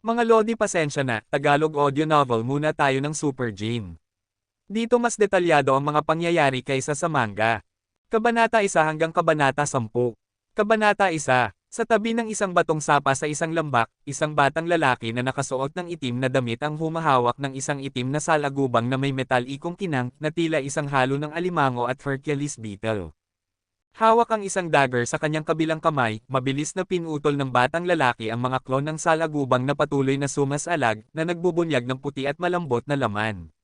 Mga Lodi, pasensya na, Tagalog audio novel muna tayo ng Super Gene. Dito mas detalyado ang mga pangyayari kaysa sa manga. Kabanata 1 hanggang Kabanata 10. Kabanata 1. Sa tabi ng isang batong sapa sa isang lambak, isang batang lalaki na nakasuot ng itim na damit ang humahawak ng isang itim na salagubang na may metalikong kinang na tila isang halo ng alimango at Hercules beetle. Hawak ang isang dagger sa kanyang kabilang kamay, mabilis na pinutol ng batang lalaki ang mga klon ng salagubang na patuloy na sumasalag na nagbubunyag ng puti at malambot na laman.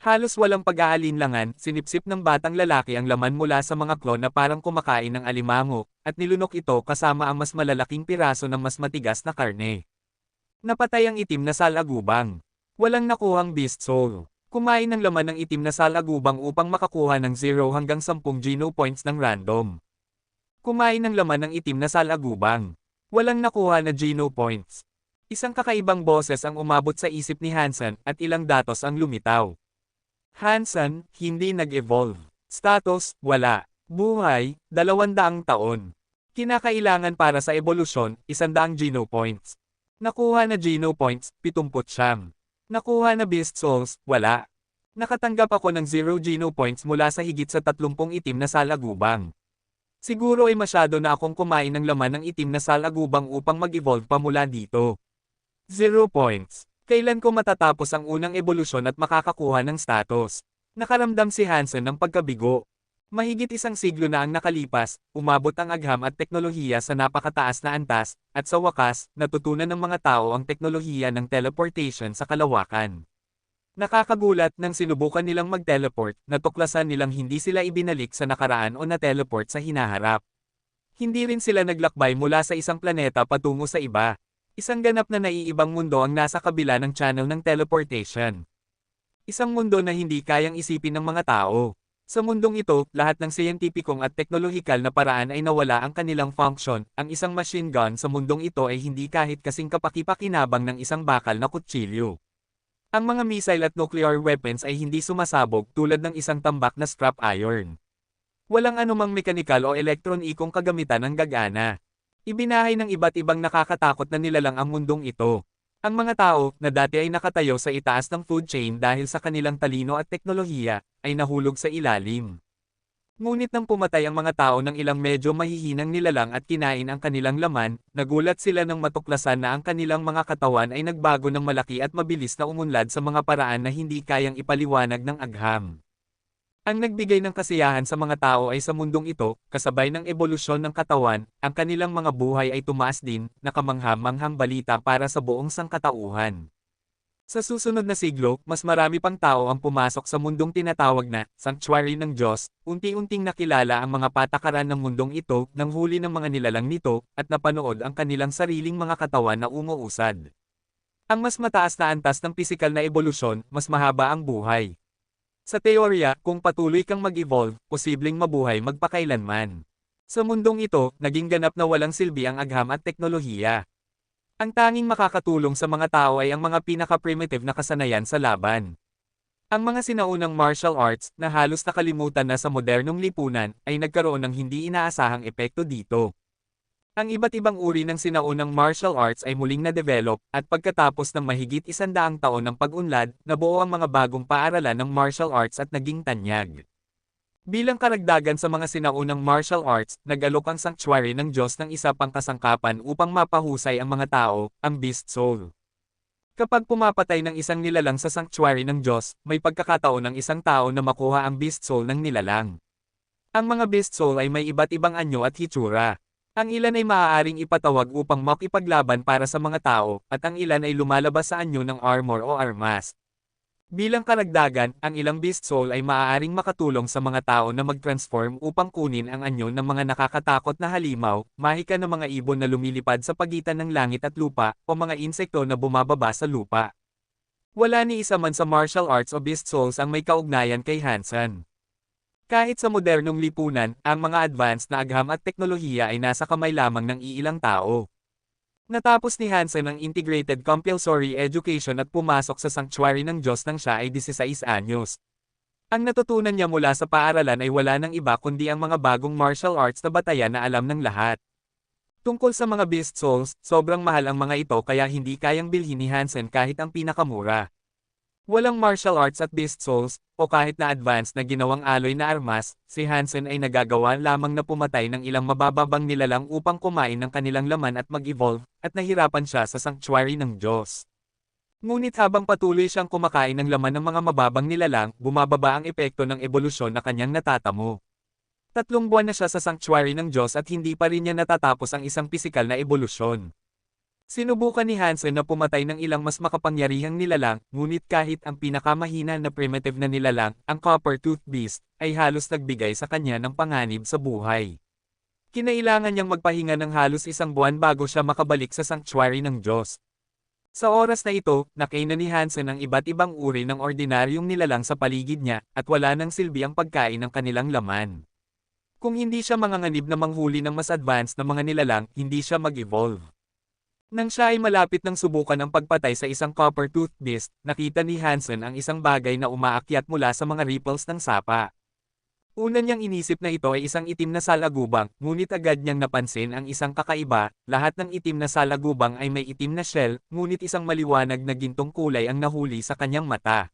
Halos walang pag-aalinlangan, sinipsip ng batang lalaki ang laman mula sa mga klon na parang kumakain ng alimango, at nilunok ito kasama ang mas malalaking piraso ng mas matigas na karne. Napatay ang itim na salagubang. Walang nakuhang beast soul. Kumain ng laman ng itim na salagubang upang makakuha ng 0 hanggang 10 geno points ng random. Kumain ng laman ng itim na salagubang. Walang nakuha na geno points. Isang kakaibang boses ang umabot sa isip ni Hansen at ilang datos ang lumitaw. Hansen, hindi nag-evolve. Status, wala. Buhay, 200 taon. Kinakailangan para sa evolusyon, 100 geno points. Nakuha na geno points, 70. Nakuha na beast souls, wala. Nakatanggap ako ng 0 geno points mula sa higit sa 30 itim na salagubang. Siguro ay masyado na akong kumain ng laman ng itim na salagubang upang mag-evolve pa mula dito. 0 points. Kailan ko matatapos ang unang ebolusyon at makakakuha ng status? Nakaramdam si Hansen ng pagkabigo. Mahigit 1 siglo na ang nakalipas, umabot ang agham at teknolohiya sa napakataas na antas, at sa wakas, natutunan ng mga tao ang teknolohiya ng teleportation sa kalawakan. Nakakagulat nang sinubukan nilang mag-teleport, natuklasan nilang hindi sila ibinalik sa nakaraan o na-teleport sa hinaharap. Hindi rin sila naglakbay mula sa isang planeta patungo sa iba. Isang ganap na naiibang mundo ang nasa kabila ng channel ng teleportation. Isang mundo na hindi kayang isipin ng mga tao. Sa mundong ito, lahat ng siyentipikong at teknolohikal na paraan ay nawala ang kanilang function. Ang isang machine gun sa mundong ito ay hindi kahit kasing kapaki-pakinabang ng isang bakal na kutsilyo. Ang mga missile at nuclear weapons ay hindi sumasabog tulad ng isang tambak na scrap iron. Walang anumang mekanikal o elektronikong kagamitan ang gagana. Ibinahay ng iba't ibang nakakatakot na nilalang ang mundong ito. Ang mga tao, na dati ay nakatayo sa itaas ng food chain dahil sa kanilang talino at teknolohiya, ay nahulog sa ilalim. Ngunit nang pumatay ang mga tao ng ilang medyo mahihinang nilalang at kinain ang kanilang laman, nagulat sila nang matuklasan na ang kanilang mga katawan ay nagbago ng malaki at mabilis na umunlad sa mga paraan na hindi kayang ipaliwanag ng agham. Ang nagbigay ng kasiyahan sa mga tao ay sa mundong ito, kasabay ng ebolusyon ng katawan, ang kanilang mga buhay ay tumaas din, nakamangha-manghang balita para sa buong sangkatauhan. Sa susunod na siglo, mas marami pang tao ang pumasok sa mundong tinatawag na sanctuary ng Diyos, unti-unting nakilala ang mga patakaran ng mundong ito, nang huli ng mga nilalang nito, at napanood ang kanilang sariling mga katawan na umuusad. Ang mas mataas na antas ng pisikal na ebolusyon, mas mahaba ang buhay. Sa teorya, kung patuloy kang mag-evolve, posibleng mabuhay magpakailanman. Sa mundong ito, naging ganap na walang silbi ang agham at teknolohiya. Ang tanging makakatulong sa mga tao ay ang mga pinaka-primitive na kasanayan sa laban. Ang mga sinaunang martial arts, na halos nakalimutan na sa modernong lipunan, ay nagkaroon ng hindi inaasahang epekto dito. Ang iba't ibang uri ng sinaunang martial arts ay muling na-develop, at pagkatapos ng mahigit 100 taon ng pag-unlad, nabuo ang mga bagong paaralan ng martial arts at naging tanyag. Bilang karagdagan sa mga sinaunang martial arts, nag-alok ang sanctuary ng Diyos ng isa pang kasangkapan upang mapahusay ang mga tao, ang beast soul. Kapag pumapatay ng isang nilalang sa sanctuary ng Diyos, may pagkakataon ng isang tao na makuha ang beast soul ng nilalang. Ang mga beast soul ay may iba't ibang anyo at hitsura. Ang ilan ay maaaring ipatawag upang makipaglaban para sa mga tao, at ang ilan ay lumalabas sa anyo ng armor o armas. Bilang karagdagan, ang ilang beast soul ay maaaring makatulong sa mga tao na mag-transform upang kunin ang anyo ng mga nakakatakot na halimaw, mahika ng mga ibon na lumilipad sa pagitan ng langit at lupa, o mga insekto na bumababa sa lupa. Wala ni isa man sa martial arts o beast souls ang may kaugnayan kay Hansen. Kahit sa modernong lipunan, ang mga advanced na agham at teknolohiya ay nasa kamay lamang ng iilang tao. Natapos ni Hansen ang Integrated Compulsory Education at pumasok sa sanctuary ng Diyos nang siya ay 16 anyos. Ang natutunan niya mula sa paaralan ay wala nang iba kundi ang mga bagong martial arts na batayan na alam ng lahat. Tungkol sa mga Beast Souls, sobrang mahal ang mga ito kaya hindi kayang bilhin ni Hansen kahit ang pinakamura. Walang martial arts at Beast Souls, o kahit na advanced na ginawang alloy na armas, si Hansen ay nagagawa lamang na pumatay ng ilang mabababang nilalang upang kumain ng kanilang laman at mag-evolve, at nahirapan siya sa sanctuary ng Diyos. Ngunit habang patuloy siyang kumakain ng laman ng mga mababang nilalang, bumababa ang epekto ng ebolusyon na kanyang natatamo. 3 buwan na siya sa sanctuary ng Diyos at hindi pa rin niya natatapos ang isang pisikal na ebolusyon. Sinubukan ni Hansen na pumatay ng ilang mas makapangyarihang nilalang, ngunit kahit ang pinakamahina na primitive na nilalang, ang Copper Tooth Beast, ay halos nagbigay sa kanya ng panganib sa buhay. Kinailangan niyang magpahinga ng halos 1 buwan bago siya makabalik sa sanctuary ng Diyos. Sa oras na ito, nakainan ni Hansen ang iba't ibang uri ng ordinaryong nilalang sa paligid niya, at wala nang silbi ang pagkain ng kanilang laman. Kung hindi siya manganganib na manghuli ng mas advanced na mga nilalang, hindi siya mag-evolve. Nang siya ay malapit ng subukan ang pagpatay sa isang Copper Tooth Beast, nakita ni Hansen ang isang bagay na umaakyat mula sa mga ripples ng sapa. Una niyang inisip na ito ay isang itim na salagubang, ngunit agad niyang napansin ang isang kakaiba, lahat ng itim na salagubang ay may itim na shell, ngunit isang maliwanag na gintong kulay ang nahuli sa kanyang mata.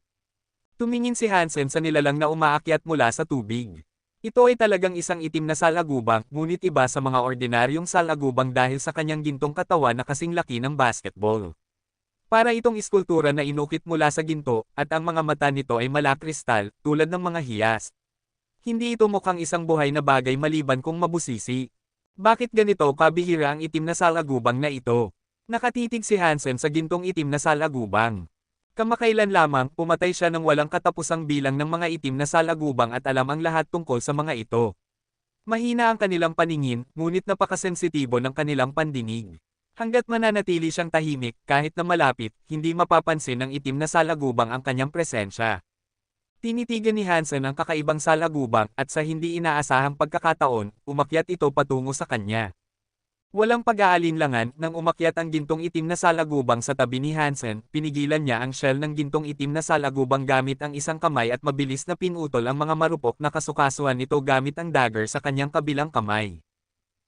Tumingin si Hansen sa nilalang na umaakyat mula sa tubig. Ito ay talagang isang itim na salagubang, ngunit iba sa mga ordinaryong salagubang dahil sa kanyang gintong katawan na kasing laki ng basketball. Para itong iskultura na inukit mula sa ginto, at ang mga mata nito ay malakristal, tulad ng mga hiyas. Hindi ito mukhang isang buhay na bagay maliban kung mabusisi. Bakit ganito kabihira ang itim na salagubang na ito? Nakatitig si Hansen sa gintong itim na salagubang. Kamakailan lamang, pumatay siya ng walang katapusang bilang ng mga itim na salagubang at alam ang lahat tungkol sa mga ito. Mahina ang kanilang paningin, ngunit napakasensitibo ng kanilang pandinig. Hanggat mananatili siyang tahimik, kahit na malapit, hindi mapapansin ng itim na salagubang ang kanyang presensya. Tinitigan ni Hansen ang kakaibang salagubang, at sa hindi inaasahang pagkakataon, umakyat ito patungo sa kanya. Walang pag-aalinlangan, nang umakyat ang gintong itim na salagubang sa tabi ni Hansen, pinigilan niya ang shell ng gintong itim na salagubang gamit ang isang kamay at mabilis na pinutol ang mga marupok na kasukasuhan nito gamit ang dagger sa kanyang kabilang kamay.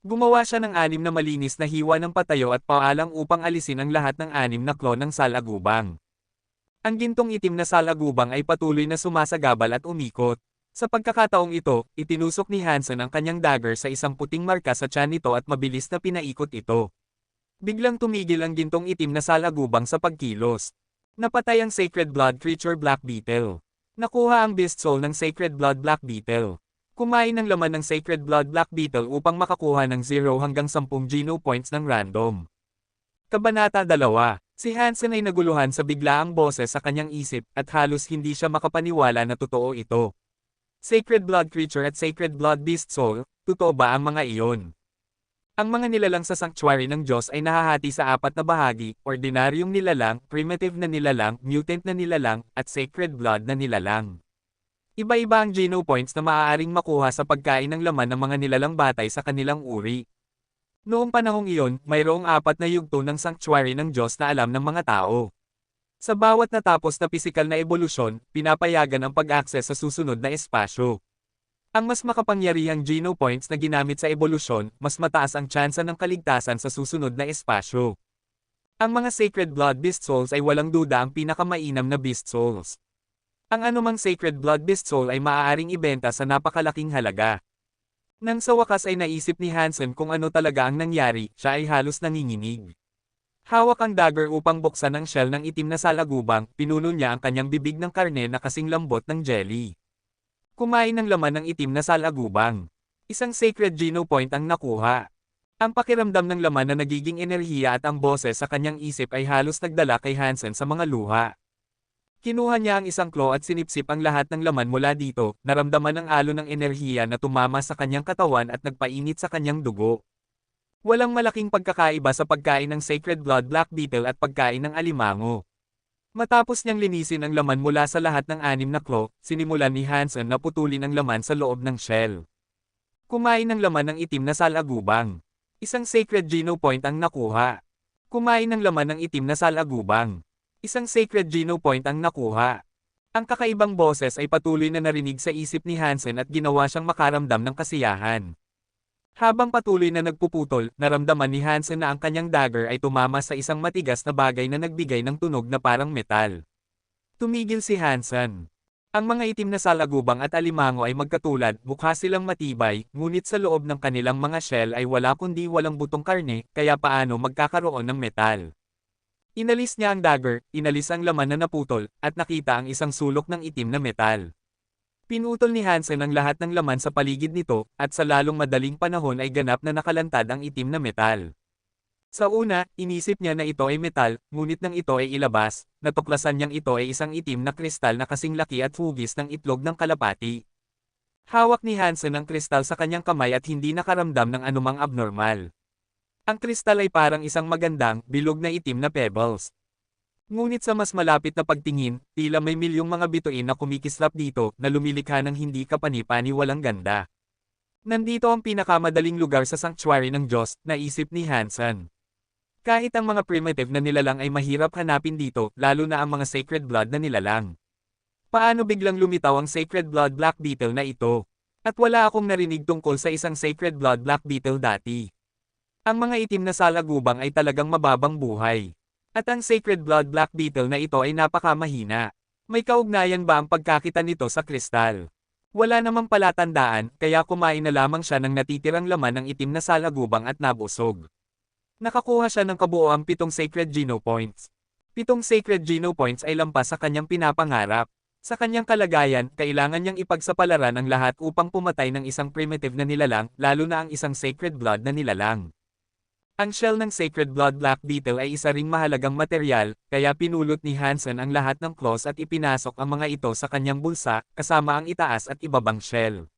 Gumawa siya ng 6 na malinis na hiwa ng patayo at paalang upang alisin ang lahat ng 6 na claw ng salagubang. Ang gintong itim na salagubang ay patuloy na sumasagabal at umikot. Sa pagkakataong ito, itinusok ni Hansen ang kanyang dagger sa isang puting marka sa tiyan nito at mabilis na pinaikot ito. Biglang tumigil ang gintong itim na salagubang sa pagkilos. Napatay ang Sacred Blood Creature Black Beetle. Nakuha ang Beast Soul ng Sacred Blood Black Beetle. Kumain ng laman ng Sacred Blood Black Beetle upang makakuha ng 0 hanggang 10 Geno Points ng random. Kabanata 2. Si Hansen ay naguluhan sa biglaang boses sa kanyang isip, at halos hindi siya makapaniwala na totoo ito. Sacred Blood Creature at Sacred Blood Beast Soul, totoo ba ang mga iyon? Ang mga nilalang sa sanctuary ng Diyos ay nahahati sa 4 na bahagi, ordinaryong nilalang, primitive na nilalang, mutant na nilalang, at sacred blood na nilalang. Iba-iba ang Geno Points na maaaring makuha sa pagkain ng laman ng mga nilalang batay sa kanilang uri. Noong panahong iyon, mayroong 4 na yugto ng sanctuary ng Diyos na alam ng mga tao. Sa bawat natapos na pisikal na ebolusyon, pinapayagan ang pag-access sa susunod na espasyo. Ang mas makapangyarihang Geno Points na ginamit sa ebolusyon, mas mataas ang tsansa ng kaligtasan sa susunod na espasyo. Ang mga Sacred Blood Beast Souls ay walang duda ang pinakamainam na Beast Souls. Ang anumang Sacred Blood Beast Soul ay maaaring ibenta sa napakalaking halaga. Nang sa wakas ay naisip ni Hansen kung ano talaga ang nangyari, siya ay halos nanginginig. Hawak ang dagger upang buksan ang shell ng itim na salagubang, pinuno niya ang kanyang bibig ng karne na kasing lambot ng jelly. Kumain ng laman ng itim na salagubang. Isang sacred Geno Point ang nakuha. Ang pakiramdam ng laman na nagiging enerhiya at ang boses sa kanyang isip ay halos nagdala kay Hansen sa mga luha. Kinuha niya ang isang claw at sinipsip ang lahat ng laman mula dito, naramdaman ang alon ng enerhiya na tumama sa kanyang katawan at nagpainit sa kanyang dugo. Walang malaking pagkakaiba sa pagkain ng Sacred Blood Black Beetle at pagkain ng alimango. Matapos niyang linisin ang laman mula sa lahat ng 6 na claw, sinimulan ni Hansen na putulin ang laman sa loob ng shell. Kumain ng laman ng itim na salagubang. Isang Sacred Geno Point ang nakuha. Kumain ng laman ng itim na salagubang. Isang Sacred Geno Point ang nakuha. Ang kakaibang boses ay patuloy na narinig sa isip ni Hansen at ginawa siyang makaramdam ng kasiyahan. Habang patuloy na nagpuputol, naramdaman ni Hansen na ang kanyang dagger ay tumama sa isang matigas na bagay na nagbigay ng tunog na parang metal. Tumigil si Hansen. Ang mga itim na salagubang at alimango ay magkatulad, mukha silang matibay, ngunit sa loob ng kanilang mga shell ay wala kundi walang butong karne, kaya paano magkakaroon ng metal. Inalis niya ang dagger, inalis ang laman na naputol, at nakita ang isang sulok ng itim na metal. Pinutol ni Hansen ang lahat ng laman sa paligid nito, at sa lalong madaling panahon ay ganap na nakalantad ang itim na metal. Sa una, inisip niya na ito ay metal, ngunit nang ito ay ilabas, natuklasan niyang ito ay isang itim na kristal na kasing laki at hugis ng itlog ng kalapati. Hawak ni Hansen ang kristal sa kanyang kamay at hindi nakaramdam ng anumang abnormal. Ang kristal ay parang isang magandang, bilog na itim na pebbles. Ngunit sa mas malapit na pagtingin, tila may milyong mga bituin na kumikislap dito na lumilikha ng hindi kapani-paniwalang ganda. Nandito ang pinakamadaling lugar sa sanctuary ng Diyos, naisip ni Hansen. Kahit ang mga primitive na nilalang ay mahirap hanapin dito, lalo na ang mga sacred blood na nilalang. Paano biglang lumitaw ang sacred blood black beetle na ito? At wala akong narinig tungkol sa isang sacred blood black beetle dati. Ang mga itim na salagubang ay talagang mababang buhay. At ang Sacred Blood Black Beetle na ito ay napakamahina. May kaugnayan ba ang pagkakita nito sa kristal? Wala namang palatandaan, kaya kumain na lamang siya ng natitirang laman ng itim na salagubang at nabusog. Nakakuha siya ng kabuoang 7 Sacred Geno Points. 7 Sacred Geno Points ay lampas sa kanyang pinapangarap. Sa kanyang kalagayan, kailangan niyang ipagsapalaran ang lahat upang pumatay ng isang primitive na nilalang, lalo na ang isang Sacred Blood na nilalang. Ang shell ng Sacred Blood Black Beetle ay isa ring mahalagang materyal, kaya pinulot ni Hansen ang lahat ng claws at ipinasok ang mga ito sa kanyang bulsa, kasama ang itaas at ibabang shell.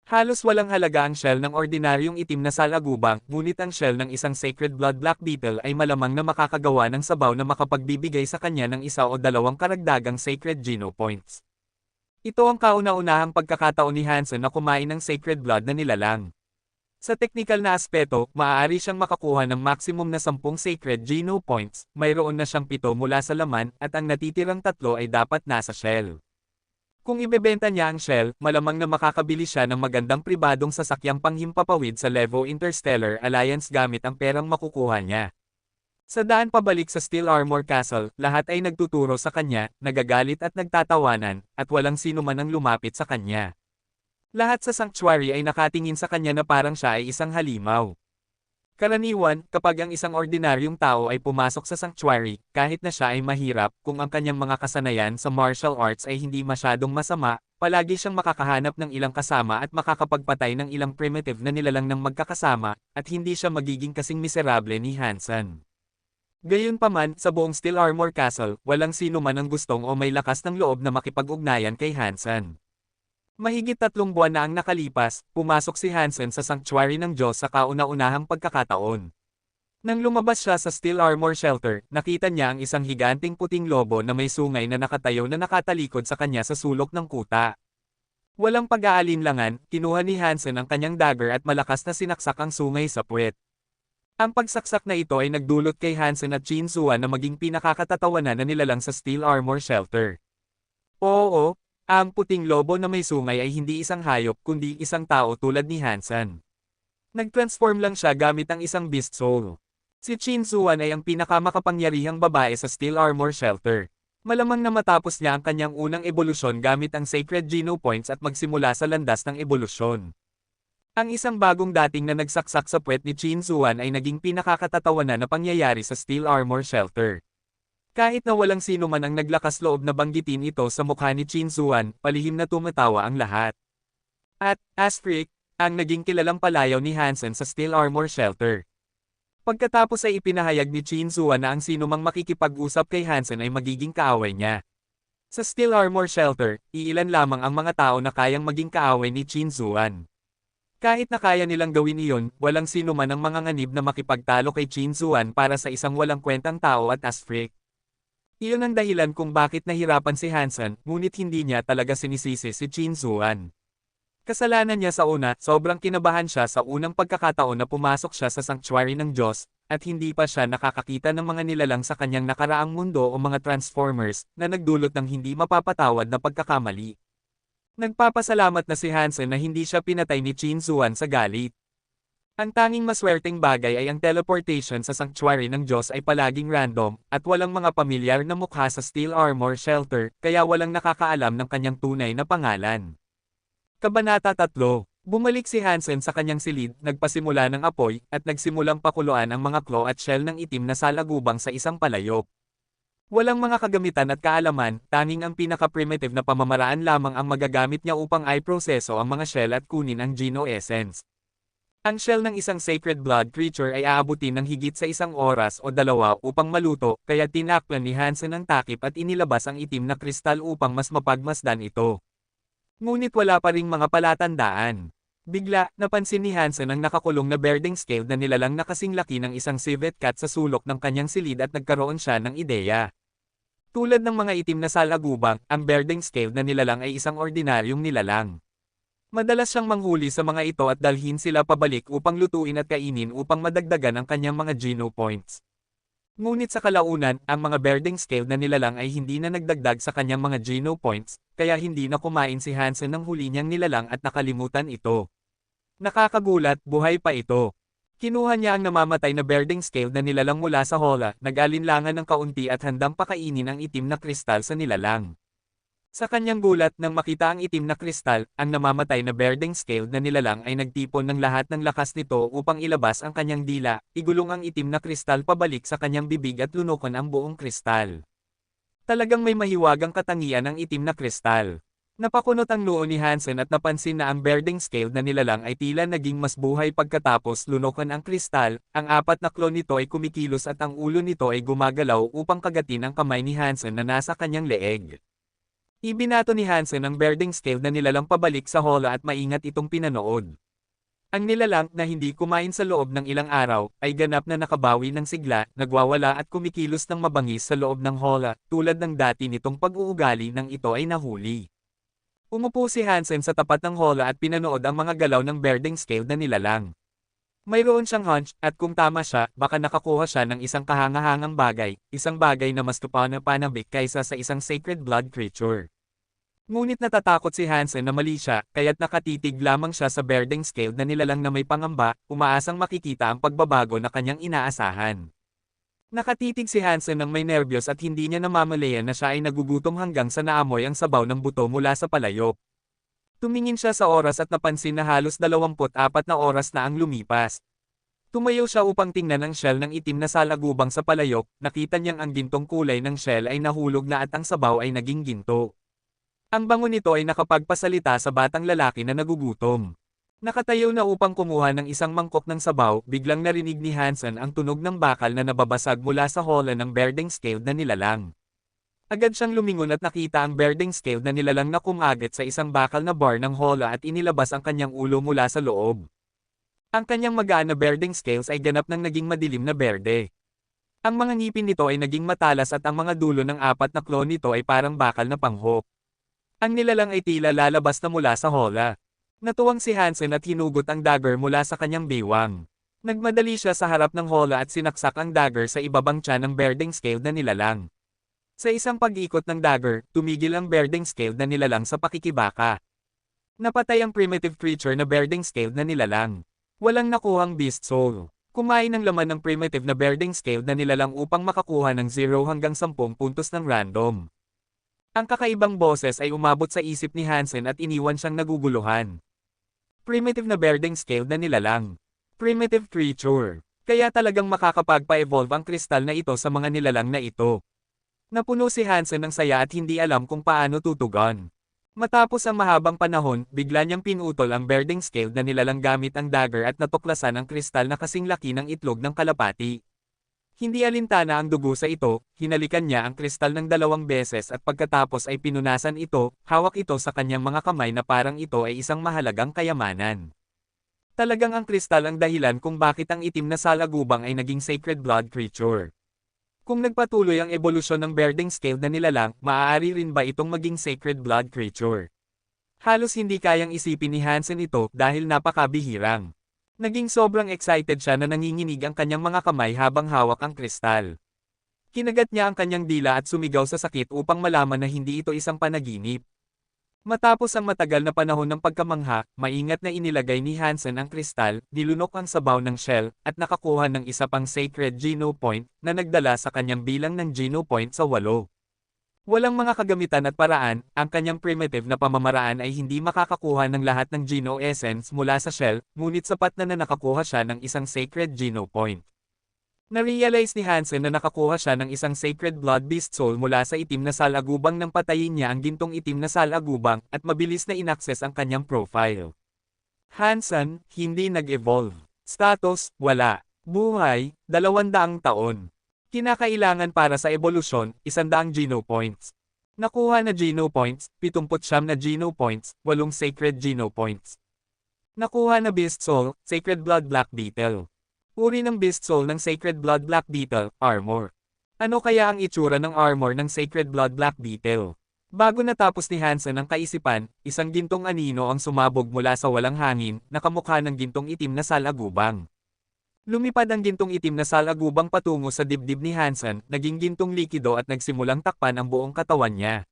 Halos walang halaga ang shell ng ordinaryong itim na salagubang, ngunit ang shell ng isang Sacred Blood Black Beetle ay malamang na makakagawa ng sabaw na makapagbibigay sa kanya ng 1 o 2 karagdagang Sacred Geno Points. Ito ang kauna-unahang pagkakataon ni Hansen na kumain ng Sacred Blood na nilalang. Sa teknikal na aspeto, maaari siyang makakuha ng maximum na 10 Sacred Geno Points, mayroon na siyang 7 mula sa laman, at ang natitirang 3 ay dapat nasa shell. Kung ibebenta niya ang shell, malamang na makakabili siya ng magandang pribadong sasakyang panghimpapawid sa Levo Interstellar Alliance gamit ang perang makukuha niya. Sa daan pabalik sa Steel Armor Castle, lahat ay nagtuturo sa kanya, nagagalit at nagtatawanan, at walang sino man ang lumapit sa kanya. Lahat sa sanctuary ay nakatingin sa kanya na parang siya ay isang halimaw. Karaniwan, kapag ang isang ordinaryong tao ay pumasok sa sanctuary, kahit na siya ay mahirap, kung ang kanyang mga kasanayan sa martial arts ay hindi masyadong masama, palagi siyang makakahanap ng ilang kasama at makakapagpatay ng ilang primitive na nilalang ng magkakasama, at hindi siya magiging kasing miserable ni Hansen. Gayunpaman, sa buong Steel Armor Castle, walang sino man ang gustong o may lakas ng loob na makipag-ugnayan kay Hansen. Mahigit 3 buwan na ang nakalipas, pumasok si Hansen sa sanctuary ng Diyos sa kauna-unahang pagkakataon. Nang lumabas siya sa Steel Armor Shelter, nakita niya ang isang higanting puting lobo na may sungay na nakatayo na nakatalikod sa kanya sa sulok ng kuta. Walang pag-aalinlangan, kinuha ni Hansen ang kanyang dagger at malakas na sinaksak ang sungay sa puwet. Ang pagsaksak na ito ay nagdulot kay Hansen at Chin Suan na maging pinakakatatawanan na nilalang sa Steel Armor Shelter. Oo, ang puting lobo na may sungay ay hindi isang hayop kundi isang tao tulad ni Hansen. Nag-transform lang siya gamit ang isang beast soul. Si Chin Suan ay ang pinakamakapangyarihang babae sa Steel Armor Shelter. Malamang na matapos niya ang kanyang unang ebolusyon gamit ang Sacred Geno Points at magsimula sa landas ng ebolusyon. Ang isang bagong dating na nagsaksak sa puwet ni Chin Suan ay naging pinakakatatawanan na pangyayari sa Steel Armor Shelter. Kahit na walang sino man ang naglakas loob na banggitin ito sa mukha ni Chin Suan, palihim na tumatawa ang lahat. At, Astric, ang naging kilalang palayaw ni Hansen sa Steel Armor Shelter. Pagkatapos ay ipinahayag ni Chin Suan na ang sino mang makikipag-usap kay Hansen ay magiging kaaway niya. Sa Steel Armor Shelter, iilan lamang ang mga tao na kayang maging kaaway ni Chin Suan. Kahit na kaya nilang gawin iyon, walang sino man ang manganganib na makipagtalo kay Chin Suan para sa isang walang kwentang tao at Astric. Iyon ang dahilan kung bakit nahirapan si Hansen, ngunit hindi niya talaga sinisisi si Chin Suan. Kasalanan niya sa una, sobrang kinabahan siya sa unang pagkakataon na pumasok siya sa sanctuary ng Diyos, at hindi pa siya nakakakita ng mga nilalang sa kanyang nakaraang mundo o mga Transformers, na nagdulot ng hindi mapapatawad na pagkakamali. Nagpapasalamat na si Hansen na hindi siya pinatay ni Chin Suan sa galit. Ang tanging maswerteng bagay ay ang teleportation sa sanctuary ng Diyos ay palaging random, at walang mga pamilyar na mukha sa steel armor shelter, kaya walang nakakaalam ng kanyang tunay na pangalan. Kabanata 3. Bumalik si Hansen sa kanyang silid, nagpasimula ng apoy, at nagsimulang pakuluan ang mga claw at shell ng itim na salagubang sa isang palayok. Walang mga kagamitan at kaalaman, tanging ang pinaka-primitive na pamamaraan lamang ang magagamit niya upang i-proseso ang mga shell at kunin ang Geno Essence. Ang shell ng isang sacred blood creature ay aabutin ng higit sa 1 oras o 2 upang maluto, kaya tinakpan ni Hansen ang takip at inilabas ang itim na kristal upang mas mapagmasdan ito. Ngunit wala pa ring mga palatandaan. Bigla, napansin ni Hansen ang nakakulong na birding scale na nilalang na kasing laki ng isang civet cat sa sulok ng kanyang silid at nagkaroon siya ng ideya. Tulad ng mga itim na salagubang, ang birding scale na nilalang ay isang ordinaryong nilalang. Madalas siyang manghuli sa mga ito at dalhin sila pabalik upang lutuin at kainin upang madagdagan ang kanyang mga Geno points. Ngunit sa kalaunan, ang mga birding scale na nilalang ay hindi na nagdagdag sa kanyang mga Geno points, kaya hindi na kumain si Hansen ng huli niyang nilalang at nakalimutan ito. Nakakagulat, buhay pa ito. Kinuha niya ang namamatay na birding scale na nilalang mula sa hola, nag-alinlangan ng kaunti at handang pakainin ang itim na kristal sa nilalang. Sa kanyang gulat nang makita ang itim na kristal, ang namamatay na birding scale na nilalang ay nagtipon ng lahat ng lakas nito upang ilabas ang kanyang dila, igulong ang itim na kristal pabalik sa kanyang bibig at lunukan ang buong kristal. Talagang may mahiwagang katangian ang itim na kristal. Napakunot ang noo ni Hansen at napansin na ang birding scale na nilalang ay tila naging mas buhay pagkatapos lunukan ang kristal, ang 4 na claw nito ay kumikilos at ang ulo nito ay gumagalaw upang kagatin ang kamay ni Hansen na nasa kanyang leeg. Ibinato ni Hansen ang birding scale na nilalang pabalik sa hola at maingat itong pinanood. Ang nilalang na hindi kumain sa loob ng ilang araw ay ganap na nakabawi ng sigla, nagwawala at kumikilos ng mabangis sa loob ng hola, tulad ng dati nitong pag-uugali nang ito ay nahuli. Umupo si Hansen sa tapat ng hola at pinanood ang mga galaw ng birding scale na nilalang. Mayroon siyang hunch, at kung tama siya, baka nakakuha siya ng isang kahangahangang bagay, isang bagay na mas tupanabik kaysa sa isang sacred blood creature. Ngunit natatakot si Hansen na mali siya, kaya't nakatitig lamang siya sa birding scale na nilalang na may pangamba, umaasang makikita ang pagbabago na kanyang inaasahan. Nakatitig si Hansen nang may nervyos at hindi niya namamalayan na siya ay nagugutom hanggang sa naamoy ang sabaw ng buto mula sa palayok. Tumingin siya sa oras at napansin na halos 24 na oras na ang lumipas. Tumayo siya upang tingnan ang shell ng itim na salagubang sa palayok, nakita niyang ang gintong kulay ng shell ay nahulog na at ang sabaw ay naging ginto. Ang bango nito ay nakapagpasalita sa batang lalaki na nagugutom. Nakatayo na upang kumuha ng isang mangkok ng sabaw, biglang narinig ni Hansen ang tunog ng bakal na nababasag mula sa hola ng birding scale na nilalang. Agad siyang lumingon at nakita ang birding scale na nilalang na kumagat sa isang bakal na bar ng hola at inilabas ang kanyang ulo mula sa loob. Ang kanyang magaan na birding scales ay ganap ng naging madilim na berde. Ang mga ngipin nito ay naging matalas at ang mga dulo ng 4 na claw nito ay parang bakal na panghok. Ang nilalang ay tila lalabas na mula sa hola. Natuwang si Hansen at hinugot ang dagger mula sa kanyang baywang. Nagmadali siya sa harap ng hola at sinaksak ang dagger sa ibabang tiyan ng birding scale na nilalang. Sa isang pag-ikot ng dagger, tumigil ang birding scale na nilalang sa pakikibaka. Napatay ang primitive creature na birding scale na nilalang. Walang nakuhang beast soul. Kumain ng laman ng primitive na birding scale na nilalang upang makakuha ng 0 hanggang 10 puntos ng random. Ang kakaibang boses ay umabot sa isip ni Hansen at iniwan siyang naguguluhan. Primitive na birding scale na nilalang. Primitive creature. Kaya talagang makakapagpa-evolve ang kristal na ito sa mga nilalang na ito. Napuno si Hansen ng saya at hindi alam kung paano tutugon. Matapos ang mahabang panahon, bigla niyang pinutol ang birding scale na nilalang gamit ang dagger at natuklasan ang kristal na kasing laki ng itlog ng kalapati. Hindi alintana ang dugo sa ito, hinalikan niya ang kristal ng 2 beses at pagkatapos ay pinunasan ito, hawak ito sa kanyang mga kamay na parang ito ay isang mahalagang kayamanan. Talagang ang kristal ang dahilan kung bakit ang itim na salagubang ay naging sacred blood creature. Kung nagpatuloy ang ebolusyon ng birding scale na nilalang, maaari rin ba itong maging sacred blood creature? Halos hindi kayang isipin ni Hansen ito dahil napakabihirang. Naging sobrang excited siya na nanginginig ang kanyang mga kamay habang hawak ang kristal. Kinagat niya ang kanyang dila at sumigaw sa sakit upang malaman na hindi ito isang panaginip. Matapos ang matagal na panahon ng pagkamangha, maingat na inilagay ni Hansen ang kristal, nilunok ang sabaw ng shell, at nakakuha ng isa pang sacred Geno Point, na nagdala sa kanyang bilang ng Geno Point sa 8. Walang mga kagamitan at paraan, ang kanyang primitive na pamamaraan ay hindi makakakuha ng lahat ng Geno Essence mula sa shell, ngunit sapat na nakakuha siya ng isang sacred Geno Point. Narealize ni Hansen na nakakuha siya ng isang Sacred Blood Beast Soul mula sa itim na salagubang nang patayin niya ang gintong itim na salagubang at mabilis na inaccess ang kanyang profile. Hansen, hindi nag-evolve. Status, wala. Buhay, 200 taon. Kinakailangan para sa evolusyon, 100 Geno Points. Nakuha na Geno Points, 79 na Geno Points, 8 Sacred Geno Points. Nakuha na Beast Soul, Sacred Blood Black Beetle. Uri ng Beast Soul ng Sacred Blood Black Beetle, Armor. Ano kaya ang itsura ng armor ng Sacred Blood Black Beetle? Bago natapos ni Hansen ang kaisipan, isang gintong anino ang sumabog mula sa walang hangin, na kamukha ng gintong itim na salagubang. Lumipad ang gintong itim na salagubang patungo sa dibdib ni Hansen, naging gintong likido at nagsimulang takpan ang buong katawan niya.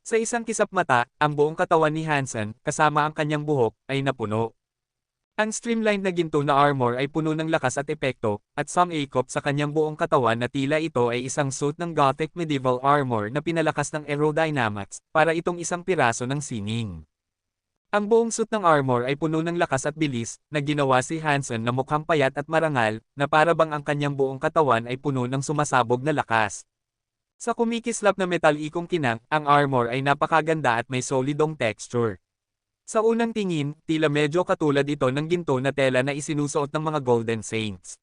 Sa isang kisap mata, ang buong katawan ni Hansen, kasama ang kanyang buhok, ay napuno. Ang streamlined na ginto na armor ay puno ng lakas at epekto, at sumakop sa kanyang buong katawan na tila ito ay isang suit ng Gothic medieval armor na pinalakas ng aerodynamics, para itong isang piraso ng sining. Ang buong suit ng armor ay puno ng lakas at bilis, na ginawa si Hansen na mukhang payat at marangal, na para bang ang kanyang buong katawan ay puno ng sumasabog na lakas. Sa kumikislap na metalikong kinang, ang armor ay napakaganda at may solidong texture. Sa unang tingin, tila medyo katulad ito ng ginto na tela na isinusuot ng mga Golden Saints.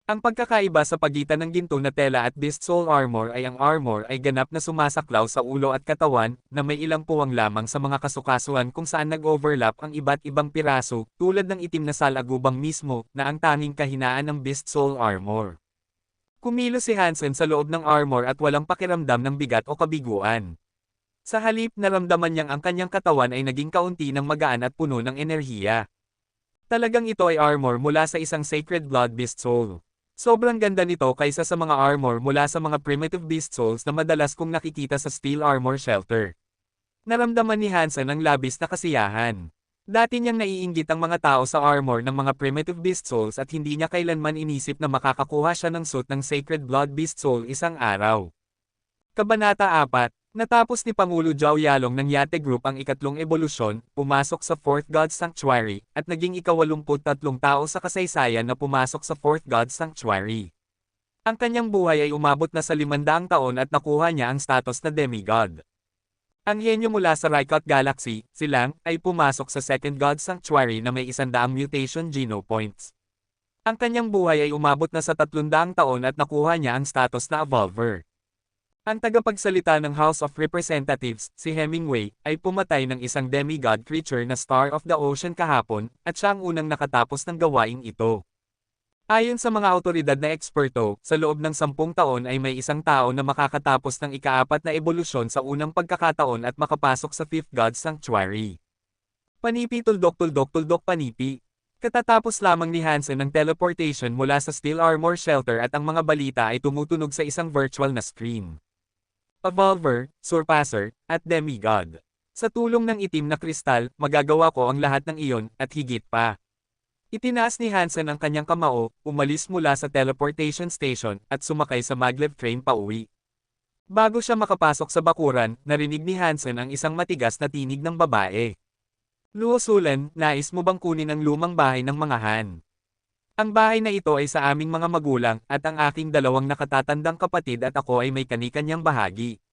Ang pagkakaiba sa pagitan ng ginto na tela at Beast Soul Armor ay ang armor ay ganap na sumasaklaw sa ulo at katawan, na may ilang puwang lamang sa mga kasukasuan kung saan nag-overlap ang iba't ibang piraso, tulad ng itim na salagubang mismo, na ang tanging kahinaan ng Beast Soul Armor. Kumilos si Hansen sa loob ng armor at walang pakiramdam ng bigat o kabiguan. Sa halip, naramdaman niyang ang kanyang katawan ay naging kaunti ng magaan at puno ng enerhiya. Talagang ito ay armor mula sa isang Sacred Blood Beast Soul. Sobrang ganda nito kaysa sa mga armor mula sa mga primitive Beast Souls na madalas kong nakikita sa Steel Armor Shelter. Naramdaman ni Hansen ang labis na kasiyahan. Dati niyang naiinggit ang mga tao sa armor ng mga primitive Beast Souls at hindi niya kailanman inisip na makakakuha siya ng suit ng Sacred Blood Beast Soul isang araw. Kabanata 4. Natapos ni Pangulo Zhao Yalong ng Yate Group ang ikatlong ebolusyon, pumasok sa Fourth God Sanctuary, at naging ika-83 tao sa kasaysayan na pumasok sa Fourth God Sanctuary. Ang kanyang buhay ay umabot na sa 500 taon at nakuha niya ang status na demigod. Ang henyo mula sa Rykot Galaxy, si Lang, ay pumasok sa Second God Sanctuary na may 100 mutation Geno Points. Ang kanyang buhay ay umabot na sa 300 taon at nakuha niya ang status na Evolver. Ang tagapagsalita ng House of Representatives, si Hemingway, ay pumatay ng isang demigod creature na Star of the Ocean kahapon, at siya ang unang nakatapos ng gawaing ito. Ayon sa mga awtoridad na eksperto, sa loob ng 10 taon ay may isang tao na makakatapos ng ika-4 na ebolusyon sa unang pagkakataon at makapasok sa Fifth God Sanctuary. Panipi tuldok panipi. Katatapos lamang ni Hansen ng teleportation mula sa Steel Armor Shelter at ang mga balita ay tumutunog sa isang virtual na screen. Evolver, Surpasser, at Demigod. Sa tulong ng itim na kristal, magagawa ko ang lahat ng iyon, at higit pa. Itinaas ni Hansen ang kanyang kamao, umalis mula sa teleportation station, at sumakay sa maglev train pauwi. Bago siya makapasok sa bakuran, narinig ni Hansen ang isang matigas na tinig ng babae. Luo Sulan, nais mo bang kunin ang lumang bahay ng mga Han? Ang bahay na ito ay sa aming mga magulang, at ang aking dalawang nakatatandang kapatid at ako ay may kani-kanyang bahagi.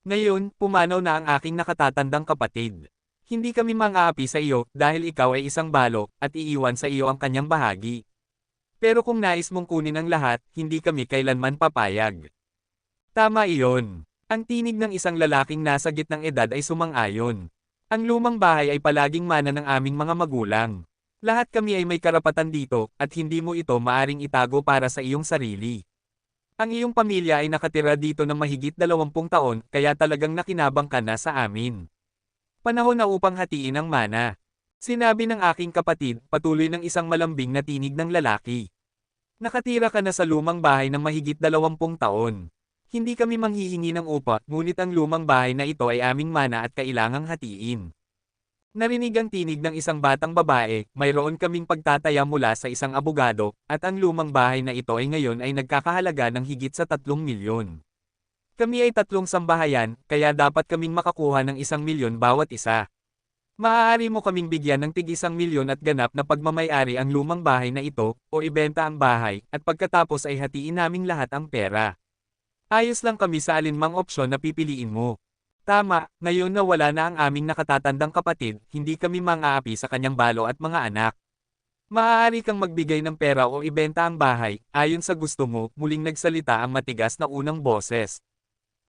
Ngayon, pumanaw na ang aking nakatatandang kapatid. Hindi kami mang-aapi sa iyo, dahil ikaw ay isang balo, at iiwan sa iyo ang kanyang bahagi. Pero kung nais mong kunin ang lahat, hindi kami kailanman papayag. Tama iyon. Ang tinig ng isang lalaking nasa gitnang edad ay sumang-ayon. Ang lumang bahay ay palaging mana ng aming mga magulang. Lahat kami ay may karapatan dito, at hindi mo ito maaring itago para sa iyong sarili. Ang iyong pamilya ay nakatira dito ng mahigit 20 taon, kaya talagang nakinabang ka na sa amin. Panahon na upang hatiin ang mana. Sinabi ng aking kapatid, patuloy ng isang malambing na tinig ng lalaki. Nakatira ka na sa lumang bahay ng mahigit 20 taon. Hindi kami manghihingi ng upa, ngunit ang lumang bahay na ito ay aming mana at kailangang hatiin. Narinig ang tinig ng isang batang babae, mayroon kaming pagtataya mula sa isang abogado, at ang lumang bahay na ito ay ngayon ay nagkakahalaga ng higit sa 3 milyon. Kami ay 3 sambahayan, kaya dapat kaming makakuha ng 1 milyon bawat isa. Maaari mo kaming bigyan ng tig 1 milyon at ganap na pagmamay-ari ang lumang bahay na ito, o ibenta ang bahay, at pagkatapos ay hatiin naming lahat ang pera. Ayos lang kami sa alinmang opsyon na pipiliin mo. Tama, ngayon na wala na ang aming nakatatandang kapatid, hindi kami mang-aapi sa kanyang balo at mga anak. Maaari kang magbigay ng pera o ibenta ang bahay, ayon sa gusto mo, muling nagsalita ang matigas na unang boses.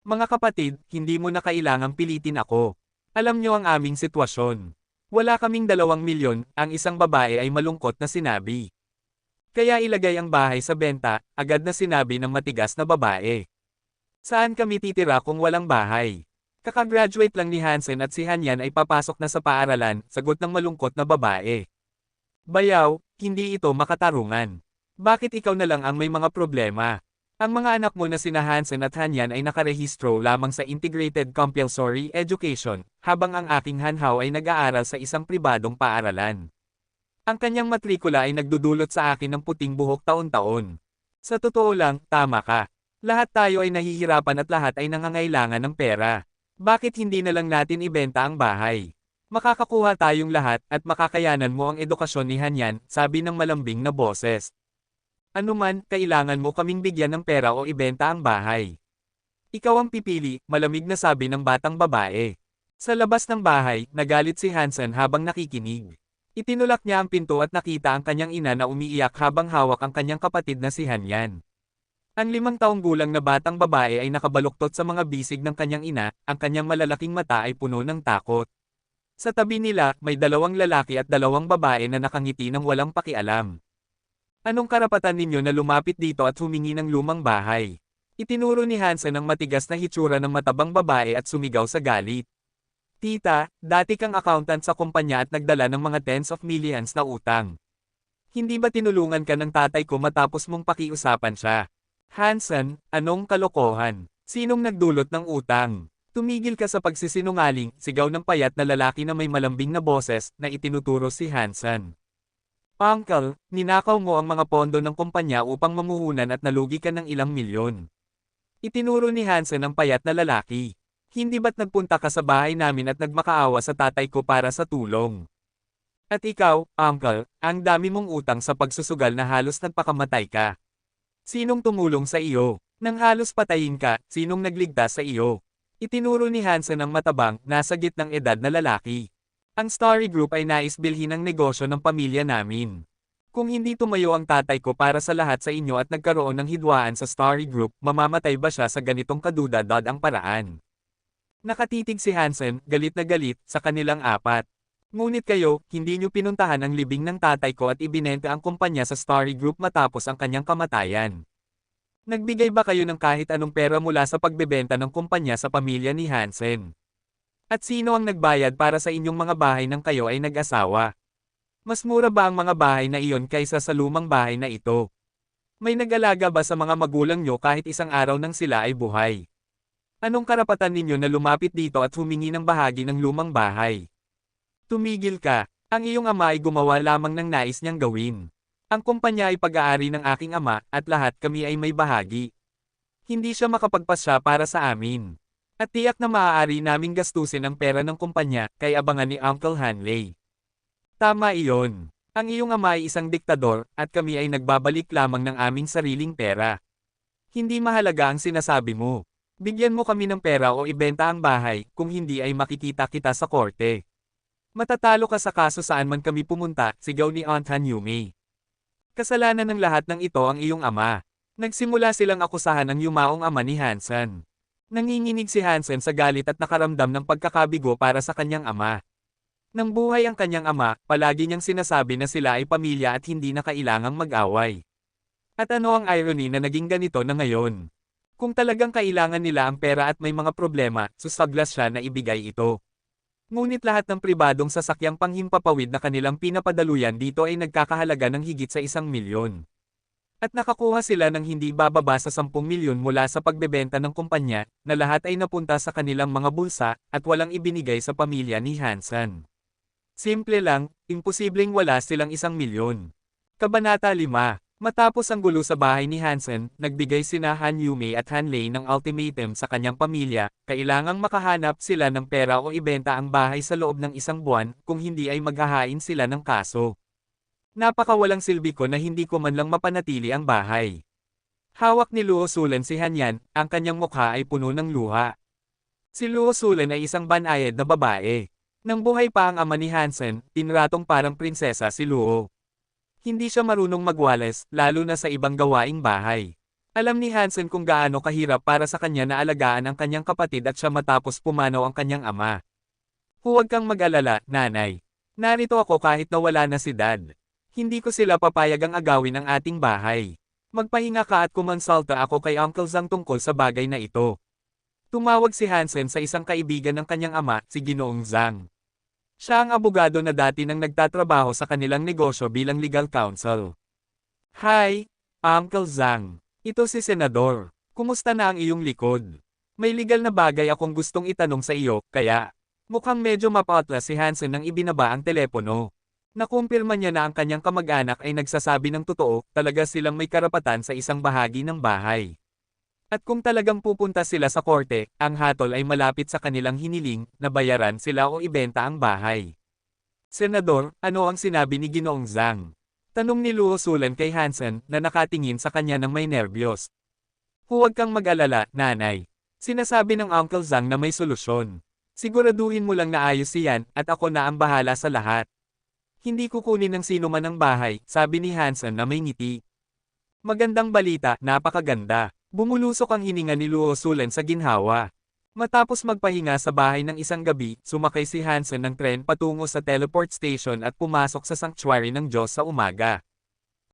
Mga kapatid, hindi mo na kailangang pilitin ako. Alam niyo ang aming sitwasyon. Wala kaming 2 milyon, ang isang babae ay malungkot na sinabi. Kaya ilagay ang bahay sa benta, agad na sinabi ng matigas na babae. Saan kami titira kung walang bahay? Kakagraduate lang ni Hansen at si Hanyan ay papasok na sa paaralan, sagot ng malungkot na babae. Bayaw, hindi ito makatarungan. Bakit ikaw na lang ang may mga problema? Ang mga anak mo na sina Hansen at Hanyan ay nakarehistro lamang sa Integrated Compulsory Education, habang ang aking Hanhaw ay nag-aaral sa isang pribadong paaralan. Ang kanyang matrikula ay nagdudulot sa akin ng puting buhok taon-taon. Sa totoo lang, tama ka. Lahat tayo ay nahihirapan at lahat ay nangangailangan ng pera. Bakit hindi na lang natin ibenta ang bahay? Makakakuha tayong lahat at makakayanan mo ang edukasyon ni Hanyan, sabi ng malambing na boses. Anuman, kailangan mo kaming bigyan ng pera o ibenta ang bahay. Ikaw ang pipili, malamig na sabi ng batang babae. Sa labas ng bahay, nagalit si Hansen habang nakikinig. Itinulak niya ang pinto at nakita ang kanyang ina na umiiyak habang hawak ang kanyang kapatid na si Hanyan. Ang 5 taong gulang na batang babae ay nakabaluktot sa mga bisig ng kanyang ina, ang kanyang malalaking mata ay puno ng takot. Sa tabi nila, may 2 lalaki at 2 babae na nakangiti ng walang pakialam. Anong karapatan ninyo na lumapit dito at humingi ng lumang bahay? Itinuro ni Hansen ang matigas na hitsura ng matabang babae at sumigaw sa galit. Tita, dati kang accountant sa kumpanya at nagdala ng mga tens of millions na utang. Hindi ba tinulungan ka ng tatay ko matapos mong pakiusapan siya? Hansen, anong kalokohan? Sinong nagdulot ng utang? Tumigil ka sa pagsisinungaling, sigaw ng payat na lalaki na may malambing na boses na itinuturo si Hansen. Uncle, ninakaw mo ang mga pondo ng kumpanya upang mamuhunan at nalugi ka ng ilang milyon. Itinuro ni Hansen ang payat na lalaki. Hindi ba't nagpunta ka sa bahay namin at nagmakaawa sa tatay ko para sa tulong? At ikaw, Uncle, ang dami mong utang sa pagsusugal na halos nagpakamatay ka. Sinong tumulong sa iyo? Nang halos patayin ka, sinong nagligtas sa iyo? Itinuro ni Hansen ang matabang, nasa gitnang edad na lalaki. Ang Starry Group ay nais bilhin ang negosyo ng pamilya namin. Kung hindi tumayo ang tatay ko para sa lahat sa inyo at nagkaroon ng hidwaan sa Starry Group, mamamatay ba siya sa ganitong kadudad ang paraan? Nakatitig si Hansen, galit na galit, sa kanilang apat. Ngunit kayo, hindi niyo pinuntahan ang libing ng tatay ko at ibinenta ang kumpanya sa Starry Group matapos ang kanyang kamatayan. Nagbigay ba kayo ng kahit anong pera mula sa pagbebenta ng kumpanya sa pamilya ni Hansen? At sino ang nagbayad para sa inyong mga bahay nang kayo ay nag-asawa? Mas mura ba ang mga bahay na iyon kaysa sa lumang bahay na ito? May nag-alaga ba sa mga magulang nyo kahit isang araw nang sila ay buhay? Anong karapatan ninyo na lumapit dito at humingi ng bahagi ng lumang bahay? Tumigil ka. Ang iyong ama ay gumawa lamang ng nais niyang gawin. Ang kumpanya ay pag-aari ng aking ama, at lahat kami ay may bahagi. Hindi siya makapagpasya para sa amin. At tiyak na maaari naming gastusin ang pera ng kumpanya, kay abangan ni Uncle Hanley. Tama iyon. Ang iyong ama ay isang diktador, at kami ay nagbabalik lamang ng aming sariling pera. Hindi mahalaga ang sinasabi mo. Bigyan mo kami ng pera o ibenta ang bahay, kung hindi ay makikita kita sa korte. Matatalo ka sa kaso saan man kami pumunta, sigaw ni Aunt Han Yumi. Kasalanan ng lahat ng ito ang iyong ama. Nagsimula silang akusahan ang yumaong ama ni Hansen. Nanginginig si Hansen sa galit at nakaramdam ng pagkakabigo para sa kanyang ama. Nang buhay ang kanyang ama, palagi niyang sinasabi na sila ay pamilya at hindi na kailangang mag-away. At ano ang irony na naging ganito na ngayon? Kung talagang kailangan nila ang pera at may mga problema, susaglas siya na ibigay ito. Ngunit lahat ng pribadong sasakyang panghimpapawid na kanilang pinapadaluyan dito ay nagkakahalaga ng higit sa 1 milyon. At nakakuha sila ng hindi bababa sa 10 milyon mula sa pagbebenta ng kumpanya, na lahat ay napunta sa kanilang mga bulsa, at walang ibinigay sa pamilya ni Hansen. Simple lang, imposibleng wala silang 1 milyon. Kabanata 5. Matapos ang gulo sa bahay ni Hansen, nagbigay sina Han Yume at Han Lei ng ultimatum sa kanyang pamilya, kailangang makahanap sila ng pera o ibenta ang bahay sa loob ng 1 buwan, kung hindi ay maghahain sila ng kaso. Napakawalang silbi ko na hindi ko man lang mapanatili ang bahay. Hawak ni Luo Sulen si Hanyan, ang kanyang mukha ay puno ng luha. Si Luo Sulen ay isang banayad na babae. Nang buhay pa ang ama ni Hansen, tinratong parang prinsesa si Luo. Hindi siya marunong magwales, lalo na sa ibang gawaing bahay. Alam ni Hansen kung gaano kahirap para sa kanya na alagaan ang kanyang kapatid at siya matapos pumanaw ang kanyang ama. Huwag kang mag-alala, nanay. Narito ako kahit na wala na si dad. Hindi ko sila papayagang agawin ang ating bahay. Magpahinga ka at kumonsulta ako kay Uncle Zhang tungkol sa bagay na ito. Tumawag si Hansen sa isang kaibigan ng kanyang ama, si Ginoong Zhang. Siya ang abogado na dati nang nagtatrabaho sa kanilang negosyo bilang legal counsel. Hi, Uncle Zhang. Ito si Senador. Kumusta na ang iyong likod? May legal na bagay akong gustong itanong sa iyo, kaya mukhang medyo mapatla si Hansen nang ibinaba ang telepono. Nakumpirma niya na ang kanyang kamag-anak ay nagsasabi ng totoo, talaga silang may karapatan sa isang bahagi ng bahay. At kung talagang pupunta sila sa korte, ang hatol ay malapit sa kanilang hiniling, na bayaran sila o ibenta ang bahay. Senador, ano ang sinabi ni Ginoong Zhang? Tanong ni Luo Sulen kay Hansen, na nakatingin sa kanya ng may nerbiyos. Huwag kang mag-alala, nanay. Sinasabi ng Uncle Zhang na may solusyon. Siguraduhin mo lang na ayos siyan, at ako na ang bahala sa lahat. Hindi kukunin ng sino man ang bahay, sabi ni Hansen na may ngiti. Magandang balita, napakaganda. Bumulusok ang hininga ni Luo Sulen sa ginhawa. Matapos magpahinga sa bahay ng isang gabi, sumakay si Hansen ng tren patungo sa teleport station at pumasok sa sanctuary ng Diyos sa umaga.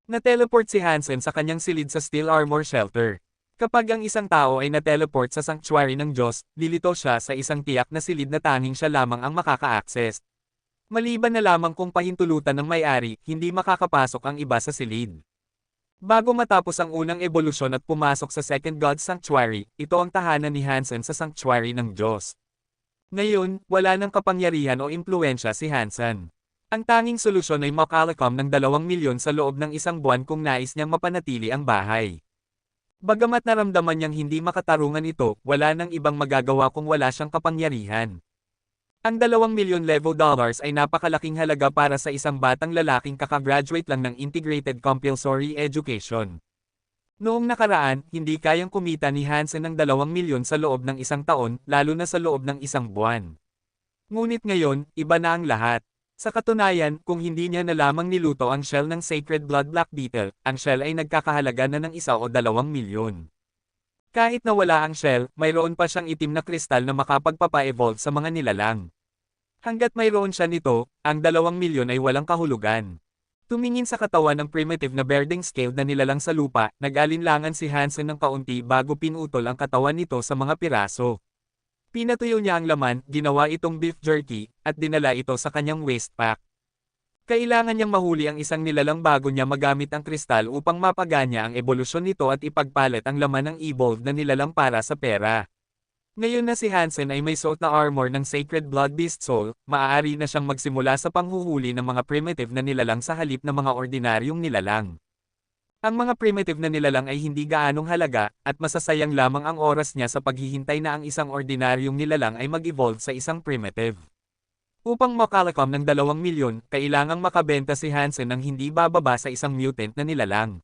Na-teleport si Hansen sa kanyang silid sa Steel Armor Shelter. Kapag ang isang tao ay na-teleport sa sanctuary ng Diyos, lilito siya sa isang tiyak na silid na tanging siya lamang ang makaka-access. Maliban na lamang kung pahintulutan ng may-ari, hindi makakapasok ang iba sa silid. Bago matapos ang unang ebolusyon at pumasok sa Second God Sanctuary, ito ang tahanan ni Hansen sa Sanctuary ng Diyos. Ngayon, wala nang kapangyarihan o impluensya si Hansen. Ang tanging solusyon ay makalakam ng 2 milyon sa loob ng 1 buwan kung nais niyang mapanatili ang bahay. Bagamat naramdaman niyang hindi makatarungan ito, wala nang ibang magagawa kung wala siyang kapangyarihan. Ang 2 milyon level dollars ay napakalaking halaga para sa isang batang lalaking kakagraduate lang ng Integrated Compulsory Education. Noong nakaraan, hindi kayang kumita ni Hansen ng 2 milyon sa loob ng 1 taon, lalo na sa loob ng 1 buwan. Ngunit ngayon, iba na ang lahat. Sa katunayan, kung hindi niya na lamang niluto ang shell ng Sacred Blood Black Beetle, ang shell ay nagkakahalaga na ng 1 o 2 milyon. Kahit na wala ang shell, mayroon pa siyang itim na kristal na makapagpapa-evolve sa mga nilalang. Hanggat mayroon siya nito, ang 2 milyon ay walang kahulugan. Tumingin sa katawan ng primitive na Berding scale na nilalang sa lupa, nag-alinlangan si Hansen ng kaunti bago pinutol ang katawan nito sa mga piraso. Pinatuyo niya ang laman, ginawa itong beef jerky, at dinala ito sa kanyang waist pack. Kailangan niyang mahuli ang isang nilalang bago niya magamit ang kristal upang mapaganya ang ebolusyon nito at ipagpalit ang laman ng evolved na nilalang para sa pera. Ngayon na si Hansen ay may suot na armor ng Sacred Blood Beast Soul, maaari na siyang magsimula sa panghuhuli ng mga primitive na nilalang sa halip ng mga ordinaryong nilalang. Ang mga primitive na nilalang ay hindi gaanong halaga, at masasayang lamang ang oras niya sa paghihintay na ang isang ordinaryong nilalang ay mag-evolve sa isang primitive. Upang makalakam ng 2 milyon, kailangang makabenta si Hansen ng hindi bababa sa isang mutant na nilalang.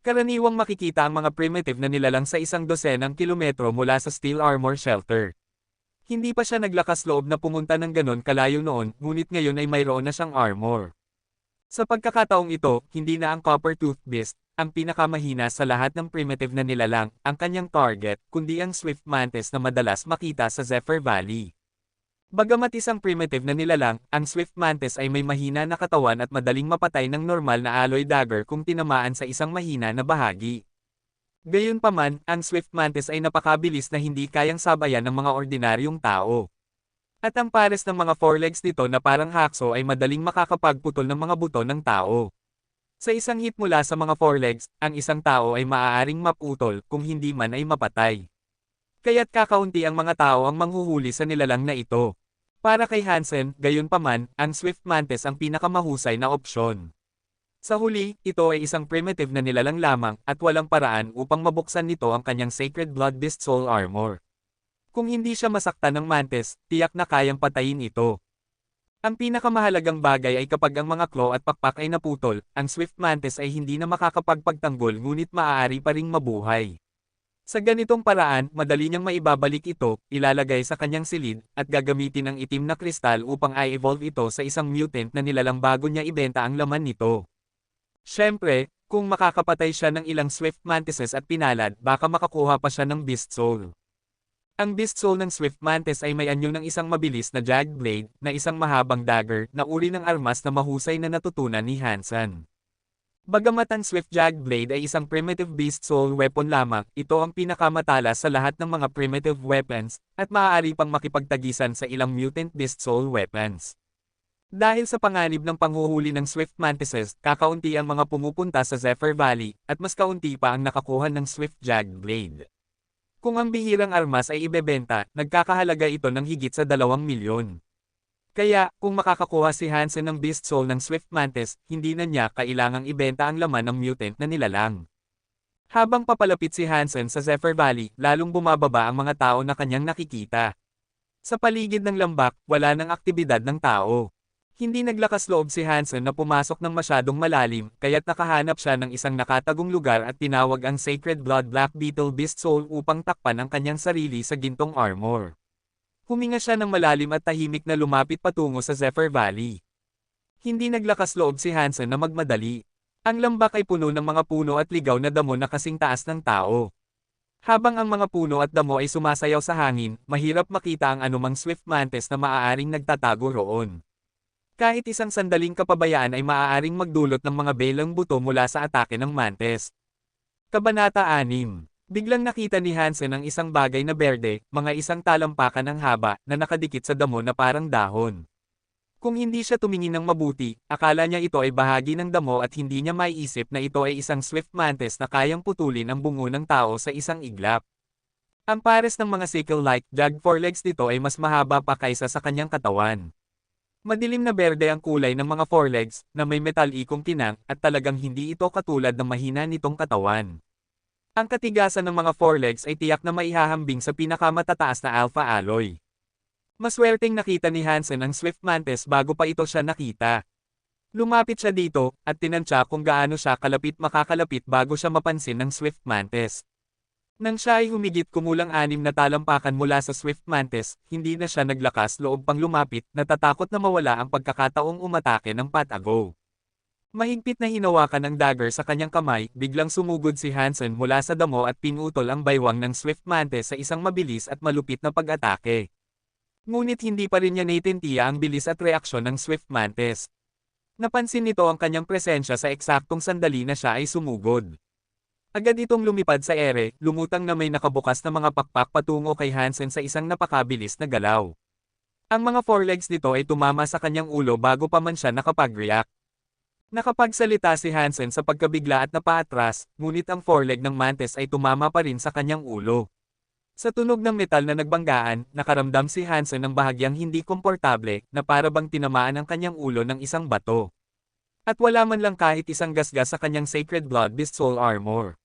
Karaniwang makikita ang mga primitive na nilalang sa 12 kilometro mula sa Steel Armor Shelter. Hindi pa siya naglakas loob na pumunta ng ganon kalayo noon, ngunit ngayon ay mayroon na siyang armor. Sa pagkakataong ito, hindi na ang Copper Tooth Beast, ang pinakamahina sa lahat ng primitive na nilalang, ang kanyang target, kundi ang Swift Mantis na madalas makita sa Zephyr Valley. Bagamat isang primitive na nilalang, ang Swift Mantis ay may mahina na katawan at madaling mapatay ng normal na alloy dagger kung tinamaan sa isang mahina na bahagi. Gayunpaman, ang Swift Mantis ay napakabilis na hindi kayang sabayan ng mga ordinaryong tao. At ang pares ng mga forelegs nito na parang hakso ay madaling makakapagputol ng mga buto ng tao. Sa isang hit mula sa mga forelegs, ang isang tao ay maaaring maputol kung hindi man ay mapatay. Kaya't kakaunti ang mga tao ang manghuhuli sa nilalang na ito. Para kay Hansen, gayunpaman, ang Swift Mantis ang pinakamahusay na opsyon. Sa huli, ito ay isang primitive na nilalang lamang at walang paraan upang mabuksan nito ang kanyang Sacred Blood Beast Soul Armor. Kung hindi siya masaktan ng Mantis, tiyak na kayang patayin ito. Ang pinakamahalagang bagay ay kapag ang mga claw at pakpak ay naputol, ang Swift Mantis ay hindi na makakapagpagtanggol ngunit maaari pa ring mabuhay. Sa ganitong paraan, madali niyang maibabalik ito, ilalagay sa kanyang silid, at gagamitin ang itim na kristal upang i-evolve ito sa isang mutant na nilalang bago niya ibenta ang laman nito. Siyempre, kung makakapatay siya ng ilang Swift Mantises at pinalad, baka makakuha pa siya ng Beast Soul. Ang Beast Soul ng Swift Mantis ay may anyo ng isang mabilis na jagged blade, na isang mahabang dagger, na uri ng armas na mahusay na natutunan ni Hansen. Bagamat ang Swift Jagged Blade ay isang primitive Beast Soul weapon lamang, ito ang pinakamatalas sa lahat ng mga primitive weapons, at maaari pang makipagtagisan sa ilang mutant Beast Soul weapons. Dahil sa panganib ng panghuhuli ng Swift Mantises, kakaunti ang mga pumupunta sa Zephyr Valley, at mas kaunti pa ang nakakuha ng Swift Jagged Blade. Kung ang bihirang armas ay ibebenta, nagkakahalaga ito ng higit sa 2 milyon. Kaya, kung makakakuha si Hansen ng Beast Soul ng Swift Mantis, hindi na niya kailangang ibenta ang laman ng mutant na nilalang. Habang papalapit si Hansen sa Zephyr Valley, lalong bumababa ang mga tao na kanyang nakikita. Sa paligid ng lambak, wala nang aktibidad ng tao. Hindi naglakas loob si Hansen na pumasok ng masyadong malalim, kaya't nakahanap siya ng isang nakatagong lugar at tinawag ang Sacred Blood Black Beetle Beast Soul upang takpan ang kanyang sarili sa gintong armor. Huminga siya ng malalim at tahimik na lumapit patungo sa Zephyr Valley. Hindi naglakas loob si Hansen na magmadali. Ang lambak ay puno ng mga puno at ligaw na damo na kasing taas ng tao. Habang ang mga puno at damo ay sumasayaw sa hangin, mahirap makita ang anumang Swift Mantis na maaaring nagtatago roon. Kahit isang sandaling kapabayaan ay maaaring magdulot ng mga belang buto mula sa atake ng Mantis. Kabanata 6. Biglang nakita ni Hansen ang isang bagay na berde, mga isang talampakan ng haba, na nakadikit sa damo na parang dahon. Kung hindi siya tumingin ng mabuti, akala niya ito ay bahagi ng damo at hindi niya maiisip na ito ay isang Swift Mantis na kayang putulin ang bungo ng tao sa isang iglap. Ang pares ng mga sickle-like, jagged forelegs nito ay mas mahaba pa kaysa sa kanyang katawan. Madilim na berde ang kulay ng mga forelegs, na may metalikong tinang, at talagang hindi ito katulad ng mahina nitong katawan. Ang katigasan ng mga forelegs ay tiyak na maihahambing sa pinakamatataas na alpha alloy. Maswerteng nakita ni Hansen ang Swift Mantis bago pa ito siya nakita. Lumapit siya dito, at tinansya kung gaano siya makakalapit bago siya mapansin ng Swift Mantis. Nang siya ay humigit kumulang 6 na talampakan mula sa Swift Mantis, hindi na siya naglakas loob pang lumapit, natatakot na mawala ang pagkakataong umatake ng patago. Mahigpit na hinawakan ang dagger sa kanyang kamay, biglang sumugod si Hansen mula sa damo at pinutol ang baywang ng Swift Mantis sa isang mabilis at malupit na pag-atake. Ngunit hindi pa rin niya naitentiya ang bilis at reaksyon ng Swift Mantis. Napansin nito ang kanyang presensya sa eksaktong sandali na siya ay sumugod. Agad itong lumipad sa ere, lumutang na may nakabukas na mga pakpak patungo kay Hansen sa isang napakabilis na galaw. Ang mga forelegs nito ay tumama sa kanyang ulo bago pa man siya nakapag-react. Nakapagsalita si Hansen sa pagkabigla at napaatras, ngunit ang foreleg ng Mantis ay tumama pa rin sa kanyang ulo. Sa tunog ng metal na nagbanggaan, nakaramdam si Hansen ng bahagyang hindi komportable, na para bang tinamaan ang kanyang ulo ng isang bato. At wala man lang kahit isang gasgas sa kanyang Sacred Blood Beast Soul Armor.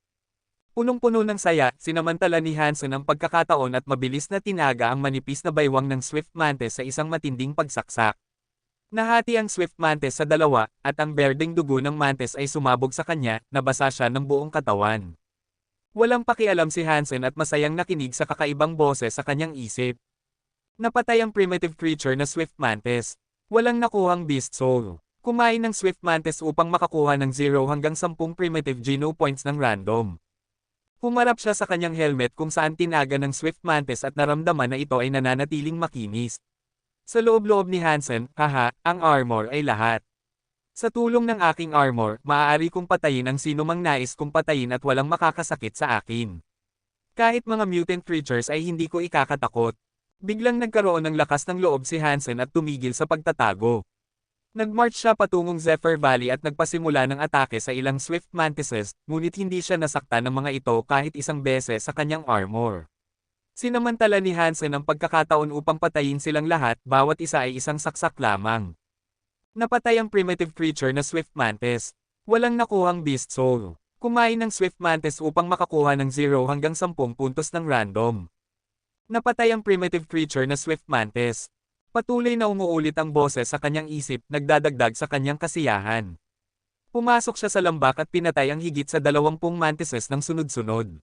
Punong-puno ng saya, sinamantala ni Hansen ang pagkakataon at mabilis na tinaga ang manipis na baywang ng Swift Mantis sa isang matinding pagsaksak. Nahati ang Swift Mantis sa dalawa, at ang berdeng dugo ng Mantis ay sumabog sa kanya, nabasa siya ng buong katawan. Walang pakialam si Hansen at masayang nakinig sa kakaibang boses sa kanyang isip. Napatay ang primitive creature na Swift Mantis. Walang nakuhang Beast Soul. Kumain ng Swift Mantis upang makakuha ng 0 hanggang 10 primitive Geno points ng random. Humarap siya sa kanyang helmet kung saan tinaga ng Swift Mantis at naramdaman na ito ay nananatiling makinis. Sa loob-loob ni Hansen, haha, ang armor ay lahat. Sa tulong ng aking armor, maaari kong patayin ang sinumang nais kong patayin at walang makakasakit sa akin. Kahit mga mutant creatures ay hindi ko ikakatakot. Biglang nagkaroon ng lakas ng loob si Hansen at tumigil sa pagtatago. Nagmarch siya patungong Zephyr Valley at nagpasimula ng atake sa ilang Swift Mantises, ngunit hindi siya nasaktan ng mga ito kahit isang beses sa kanyang armor. Sinamantala ni Hansen ang pagkakataon upang patayin silang lahat, bawat isa ay isang saksak lamang. Napatay ang primitive creature na Swift Mantis. Walang nakuhang Beast Soul. Kumain ng Swift Mantis upang makakuha ng 0 hanggang 10 puntos ng random. Napatay ang primitive creature na Swift Mantis. Patuloy na umuulit ang boses sa kanyang isip, nagdadagdag sa kanyang kasiyahan. Pumasok siya sa lambak at pinatay ang higit sa 20 mantises ng sunod-sunod.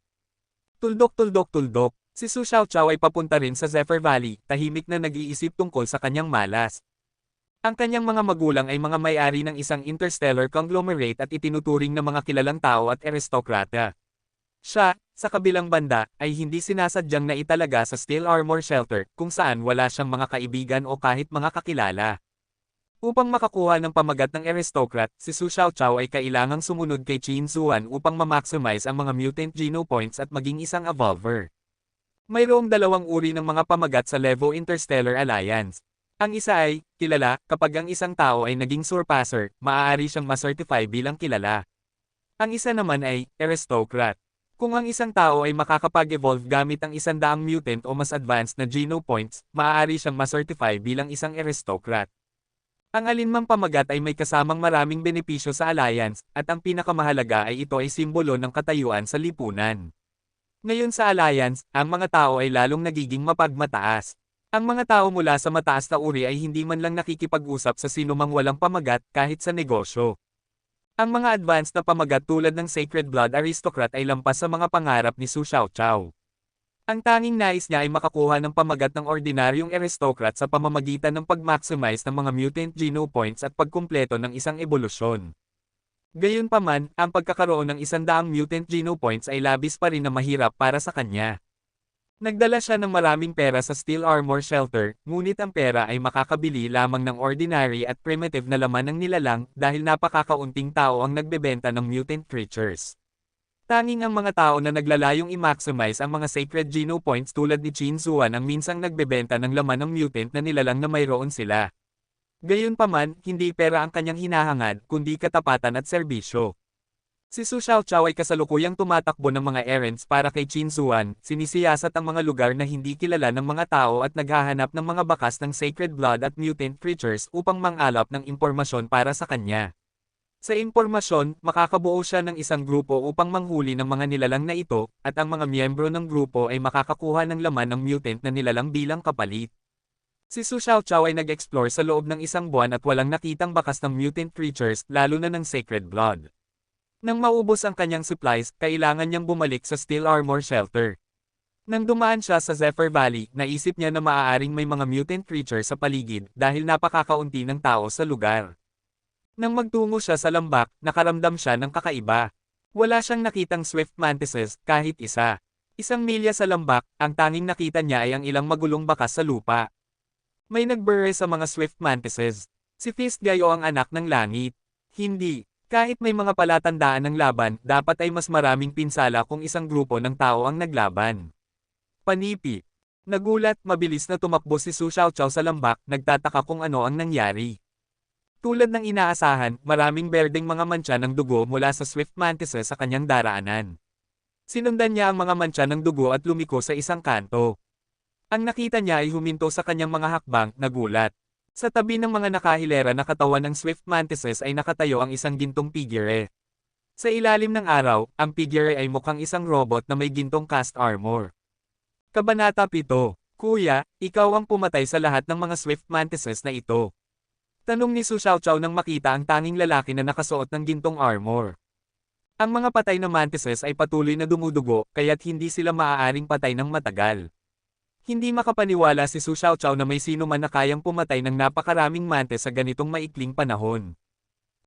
Tuldok. Si Su Xiaoqiao ay papunta rin sa Zephyr Valley, tahimik na nag-iisip tungkol sa kanyang malas. Ang kanyang mga magulang ay mga may-ari ng isang interstellar conglomerate at itinuturing na mga kilalang tao at aristokrata. Siya, sa kabilang banda, ay hindi sinasadyang naitalaga sa Steel Armor Shelter, kung saan wala siyang mga kaibigan o kahit mga kakilala. Upang makakuha ng pamagat ng aristocrat, si Su Xiaoqiao ay kailangang sumunod kay Qin Zuan upang ma-maximize ang mga mutant geno points at maging isang evolver. Mayroong dalawang uri ng mga pamagat sa Levo Interstellar Alliance. Ang isa ay, kilala, kapag ang isang tao ay naging surpasser, maaari siyang ma-certify bilang kilala. Ang isa naman ay, aristocrat. Kung ang isang tao ay makakapag-evolve gamit ang 100 mutant o mas advanced na geno points, maaari siyang ma-certify bilang isang aristocrat. Ang alinmang pamagat ay may kasamang maraming benepisyo sa alliance, at ang pinakamahalaga ay ito ay simbolo ng katayuan sa lipunan. Ngayon sa alliance, ang mga tao ay lalong nagiging mapagmataas. Ang mga tao mula sa mataas na uri ay hindi man lang nakikipag-usap sa sinumang walang pamagat kahit sa negosyo. Ang mga advanced na pamagat tulad ng Sacred Blood Aristocrat ay lampas sa mga pangarap ni Su Xiaoqiao. Ang tanging nais niya ay makakuha ng pamagat ng ordinaryong aristocrat sa pamamagitan ng pag-maximize ng mga mutant geno points at pagkumpleto ng isang ebolusyon. Gayunpaman, ang pagkakaroon ng 100 mutant geno points ay labis pa rin na mahirap para sa kanya. Nagdala siya ng maraming pera sa Steel Armor Shelter, ngunit ang pera ay makakabili lamang ng ordinary at primitive na laman ng nilalang dahil napakakaunting tao ang nagbebenta ng mutant creatures. Tanging ang mga tao na naglalayong i-maximize ang mga sacred geno points tulad ni Qin Zuan ang minsang nagbebenta ng laman ng mutant na nilalang na mayroon sila. Gayunpaman, hindi pera ang kanyang hinahangad, kundi katapatan at serbisyo. Si Su Xiaoqiao ay kasalukuyang tumatakbo ng mga errands para kay Qin Zuan, sinisiyasat ang mga lugar na hindi kilala ng mga tao at naghahanap ng mga bakas ng sacred blood at mutant creatures upang mangalap ng impormasyon para sa kanya. Sa impormasyon, makakabuo siya ng isang grupo upang manghuli ng mga nilalang na ito, at ang mga miyembro ng grupo ay makakakuha ng laman ng mutant na nilalang bilang kapalit. Si Su Xiaoqiao ay nag-explore sa loob ng isang buwan at walang nakitang bakas ng mutant creatures, lalo na ng sacred blood. Nang maubos ang kanyang supplies, kailangan niyang bumalik sa Steel Armor Shelter. Nang dumaan siya sa Zephyr Valley, naisip niya na maaaring may mga mutant creature sa paligid dahil napakakaunti ng tao sa lugar. Nang magtungo siya sa lambak, nakaramdam siya ng kakaiba. Wala siyang nakitang Swift Mantises, kahit isa. Isang milya sa lambak, ang tanging nakita niya ay ang ilang magulong bakas sa lupa. May nagburre sa mga Swift Mantises. Si Fistgayo ang anak ng langit. Hindi. Kahit may mga palatandaan ng laban, dapat ay mas maraming pinsala kung isang grupo ng tao ang naglaban. Panipi. Nagulat, mabilis na tumakbo si Su Xiaoqiao sa lambak, nagtataka kung ano ang nangyari. Tulad ng inaasahan, maraming berdeng mga mantsa ng dugo mula sa Swift Mantises sa kanyang daraanan. Sinundan niya ang mga mantsa ng dugo at lumiko sa isang kanto. Ang nakita niya ay huminto sa kanyang mga hakbang, nagulat. Sa tabi ng mga nakahilera na katawan ng Swift Mantises ay nakatayo ang isang gintong figure. Sa ilalim ng araw, ang figure ay mukhang isang robot na may gintong cast armor. Kabanata 7. Kuya, ikaw ang pumatay sa lahat ng mga Swift Mantises na ito. Tanong ni Su Xiaoqiao nang makita ang tanging lalaki na nakasuot ng gintong armor. Ang mga patay na mantises ay patuloy na dumudugo, kaya't hindi sila maaaring patay ng matagal. Hindi makapaniwala si Su Xiaoqiao na may sino man na kayang pumatay ng napakaraming mantis sa ganitong maikling panahon.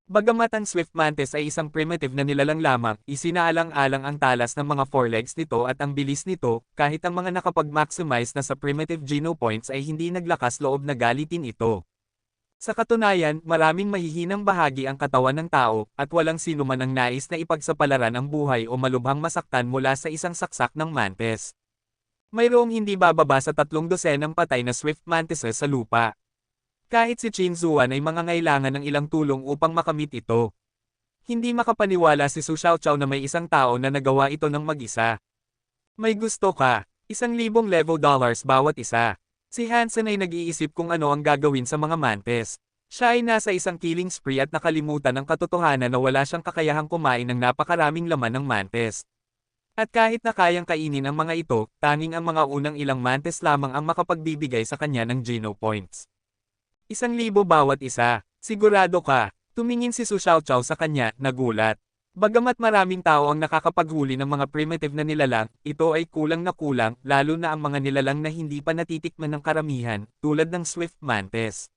Bagamat ang Swift Mantis ay isang primitive na nilalang lamang, isinaalang-alang ang talas ng mga forelegs nito at ang bilis nito, kahit ang mga nakapag-maximize na sa primitive geno points ay hindi naglakas loob na galitin ito. Sa katunayan, maraming mahihinang bahagi ang katawan ng tao, at walang sino man ang nais na ipagsapalaran ang buhay o malubhang masaktan mula sa isang saksak ng mantis. Mayroong hindi bababa sa 3 dosenang patay na Swift Mantises sa lupa. Kahit si Chin Zuan ay mangangailangan ng ilang tulong upang makamit ito. Hindi makapaniwala si Su Xiaoqiao na may isang tao na nagawa ito ng mag-isa. May gusto ka, 1,000 level dollars bawat isa. Si Hansen ay nag-iisip kung ano ang gagawin sa mga mantis. Siya ay nasa isang killing spree at nakalimutan ang katotohanan na wala siyang kakayahang kumain ng napakaraming laman ng mantis. At kahit na kayang kainin ang mga ito, tanging ang mga unang ilang mantis lamang ang makapagbibigay sa kanya ng Geno Points. 1,000 bawat isa, sigurado ka. Tumingin si Su Xiaoqiao sa kanya, nagulat. Bagamat maraming tao ang nakakapaghuli ng mga primitive na nilalang, ito ay kulang na kulang, lalo na ang mga nilalang na hindi pa natitikman ng karamihan, tulad ng Swift Mantis.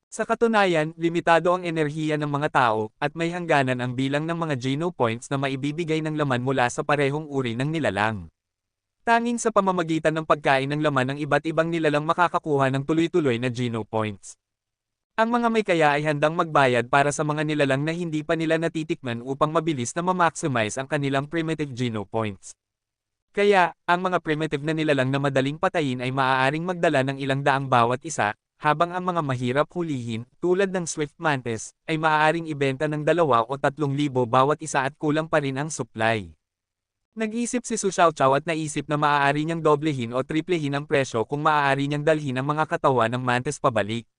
Sa katunayan, limitado ang enerhiya ng mga tao, at may hangganan ang bilang ng mga Geno Points na maibibigay ng laman mula sa parehong uri ng nilalang. Tanging sa pamamagitan ng pagkain ng laman ng iba't ibang nilalang makakakuha ng tuloy-tuloy na Geno Points. Ang mga may kaya ay handang magbayad para sa mga nilalang na hindi pa nila natitikman upang mabilis na ma-maximize ang kanilang primitive Geno Points. Kaya, ang mga primitive na nilalang na madaling patayin ay maaaring magdala ng ilang daang bawat isa, habang ang mga mahirap hulihin, tulad ng Swift Mantis, ay maaaring ibenta ng 2 o 3,000 bawat isa at kulang pa rin ang supply. Nag-isip si Su Xiaoqiao at naisip na maaari niyang doblehin o triplehin ang presyo kung maaari niyang dalhin ang mga katawan ng mantis pabalik.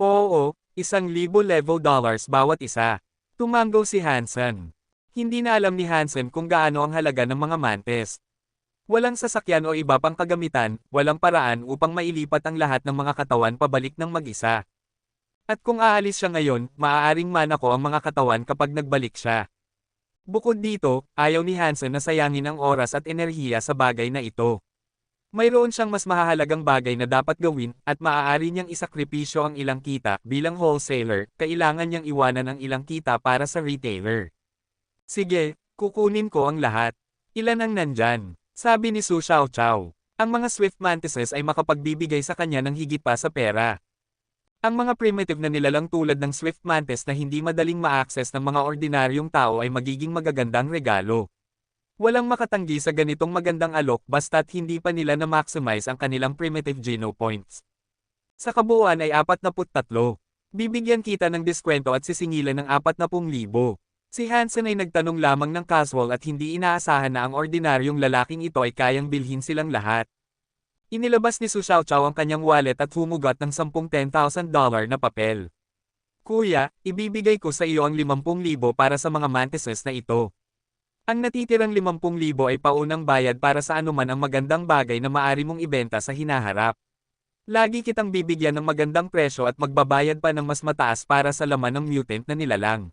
Oo, 1,000 level dollars bawat isa. Tumanggo si Hansen. Hindi na alam ni Hansen kung gaano ang halaga ng mga mantis. Walang sasakyan o iba pang kagamitan, walang paraan upang mailipat ang lahat ng mga katawan pabalik ng mag-isa. At kung aalis siya ngayon, maaaring manako ang mga katawan kapag nagbalik siya. Bukod dito, ayaw ni Hansen na sayangin ang oras at enerhiya sa bagay na ito. Mayroon siyang mas mahahalagang bagay na dapat gawin, at maaari niyang isakripisyo ang ilang kita. Bilang wholesaler, kailangan niyang iwanan ang ilang kita para sa retailer. Sige, kukunin ko ang lahat. Ilan ang nandyan? Sabi ni Su Xiaoqiao. Ang mga Swift Mantises ay makapagbibigay sa kanya ng higit pa sa pera. Ang mga primitive na nilalang tulad ng Swift Mantis na hindi madaling ma-access ng mga ordinaryong tao ay magiging magagandang regalo. Walang makatanggi sa ganitong magandang alok basta't hindi pa nila na-maximize ang kanilang primitive Geno Points. Sa kabuuan ay 43. Bibigyan kita ng diskwento at sisingilan ng 40,000. Si Hansen ay nagtanong lamang ng casual at hindi inaasahan na ang ordinaryong lalaking ito ay kayang bilhin silang lahat. Inilabas ni Su Xiaoqiao ang kanyang wallet at humugot ng 10,000 dollar na papel. Kuya, ibibigay ko sa iyo ang 50,000 para sa mga mantises na ito. Ang natitirang 50,000 ay paunang bayad para sa anuman ang magandang bagay na maaari mong ibenta sa hinaharap. Lagi kitang bibigyan ng magandang presyo at magbabayad pa ng mas mataas para sa laman ng mutant na nilalang.